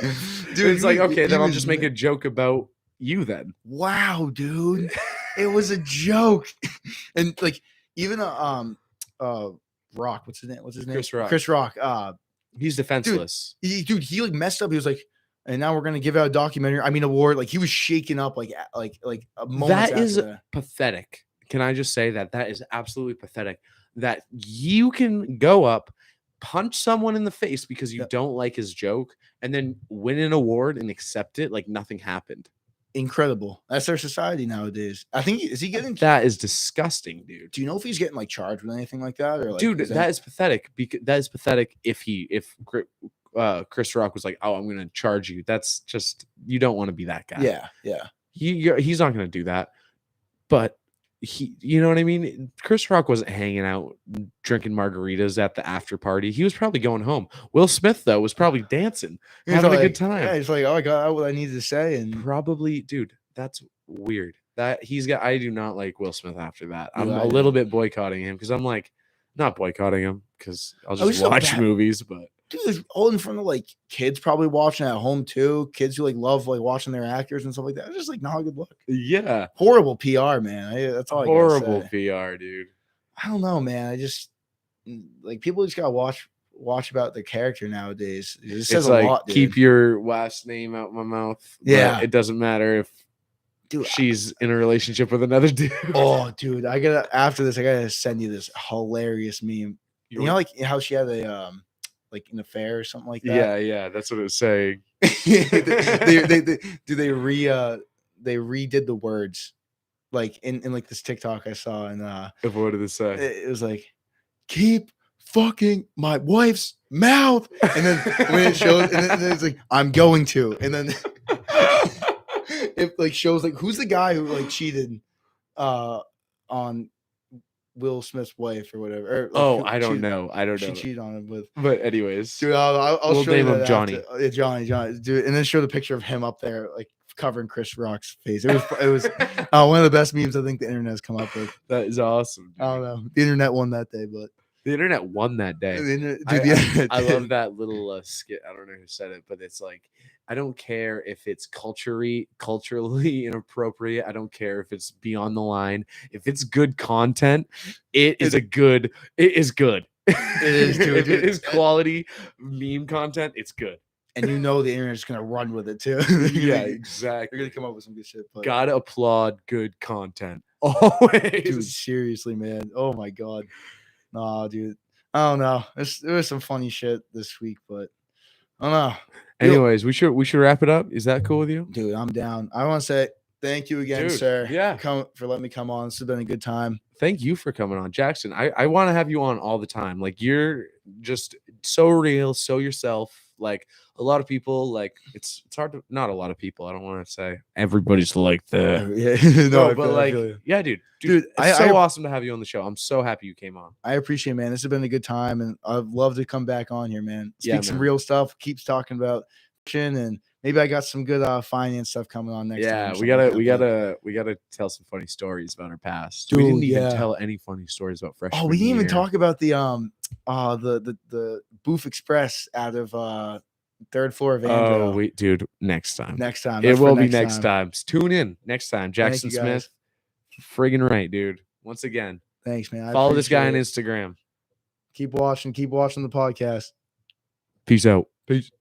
mouth. Dude, it's like, okay, then I'll just make a joke about you then.
Wow, dude. It was a joke. And like even Rock, what's his name? Chris Rock.
He's defenseless.
Dude, he like messed up. He was like, and now we're gonna give out a award. Like he was shaking up like a moment.
That is pathetic. Can I just say that is absolutely pathetic that you can go up, punch someone in the face because you don't like his joke, and then win an award and accept it like nothing happened.
Incredible. That's our society nowadays. I think is he getting
that is disgusting, dude.
Do you know if he's getting like charged with anything like that or like
dude? That is pathetic. Because that is pathetic. If Chris Rock was like, "Oh, I'm going to charge you," that's just you don't want to be that guy.
Yeah.
He's not going to do that. But you know what I mean? Chris Rock wasn't hanging out drinking margaritas at the after party. He was probably going home. Will Smith though was probably dancing, having a good time.
Yeah, he's like, "Oh, I got what I needed to say," and
probably, dude, that's weird. That I do not like Will Smith after that. I'm a little bit boycotting him because I'm like, not boycotting him because I'll just watch movies, but.
Dude, it's all in front of like kids probably watching at home too. Kids who like love like watching their actors and stuff like that. It's just like not a good look.
Yeah,
horrible PR, man. That's all.
Horrible PR, dude.
I don't know, man. like people just gotta watch about their character nowadays. It says
It's
a
like
lot, dude.
keep your last name out my mouth. But
Yeah.
it doesn't matter if
Dude,
she's in a relationship with another dude.
Oh, dude, after this, I gotta send you this hilarious meme. You know, like how she had a like an affair or something like that.
Yeah, that's what it's saying.
they redid the words like in like this TikTok I saw, and
What did it say?
it was like, keep fucking my wife's mouth, and then when it shows, and then it's like, I'm going to, and then it like shows like who's the guy who like cheated on Will Smith's wife or whatever. Or, like,
I don't know.
She cheated on him with.
But anyways,
Dude, I'll
we'll
show you
name him
that
Johnny.
after. Johnny, dude, and then show the picture of him up there, like covering Chris Rock's face. It was one of the best memes I think the internet has come up with.
That is awesome. Dude.
I don't know. The internet won that day, but
the internet won that day. I love that little skit. I don't know who said it, but it's like, I don't care if it's culturally inappropriate. I don't care if it's beyond the line. If it's good content, it is good. It is good.
It is, dude.
If it is quality meme content, it's good.
And you know the internet's gonna run with it too.
Yeah, exactly.
They're gonna come up with some good shit. But
gotta applaud good content. Always.
Dude, seriously, man. Oh my god. Nah, dude. I don't know. There was some funny shit this week, but I don't know.
Anyways, we should wrap it up. Is that cool with you?
Dude, I'm down. I want to say thank you again, sir.
Yeah.
For letting me come on. This has been a good time.
Thank you for coming on, Jackson. I want to have you on all the time. Like, you're just so real, so yourself. Like, a lot of people, like, it's hard to, not a lot of people, I don't want to say everybody's like that.
Yeah.
No, but like, yeah, dude, it's so awesome to have you on the show. I'm so happy you came on.
I appreciate it, man. This has been a good time, and I'd love to come back on here, man. Speak some
man.
real stuff. Keeps talking about fiction, and maybe I got some good finance stuff coming on next time.
Yeah, we gotta tell some funny stories about our past.
Dude,
we didn't even tell any funny stories about freshman.
Oh, we didn't even talk about the Booth Express out of third floor of Andrew.
Oh, dude, next time.
It
will be next time. Tune in next time. Jackson
you,
Smith, friggin' right, dude. Once again,
thanks, man.
Follow this guy on Instagram.
Keep watching the podcast.
Peace out.
Peace.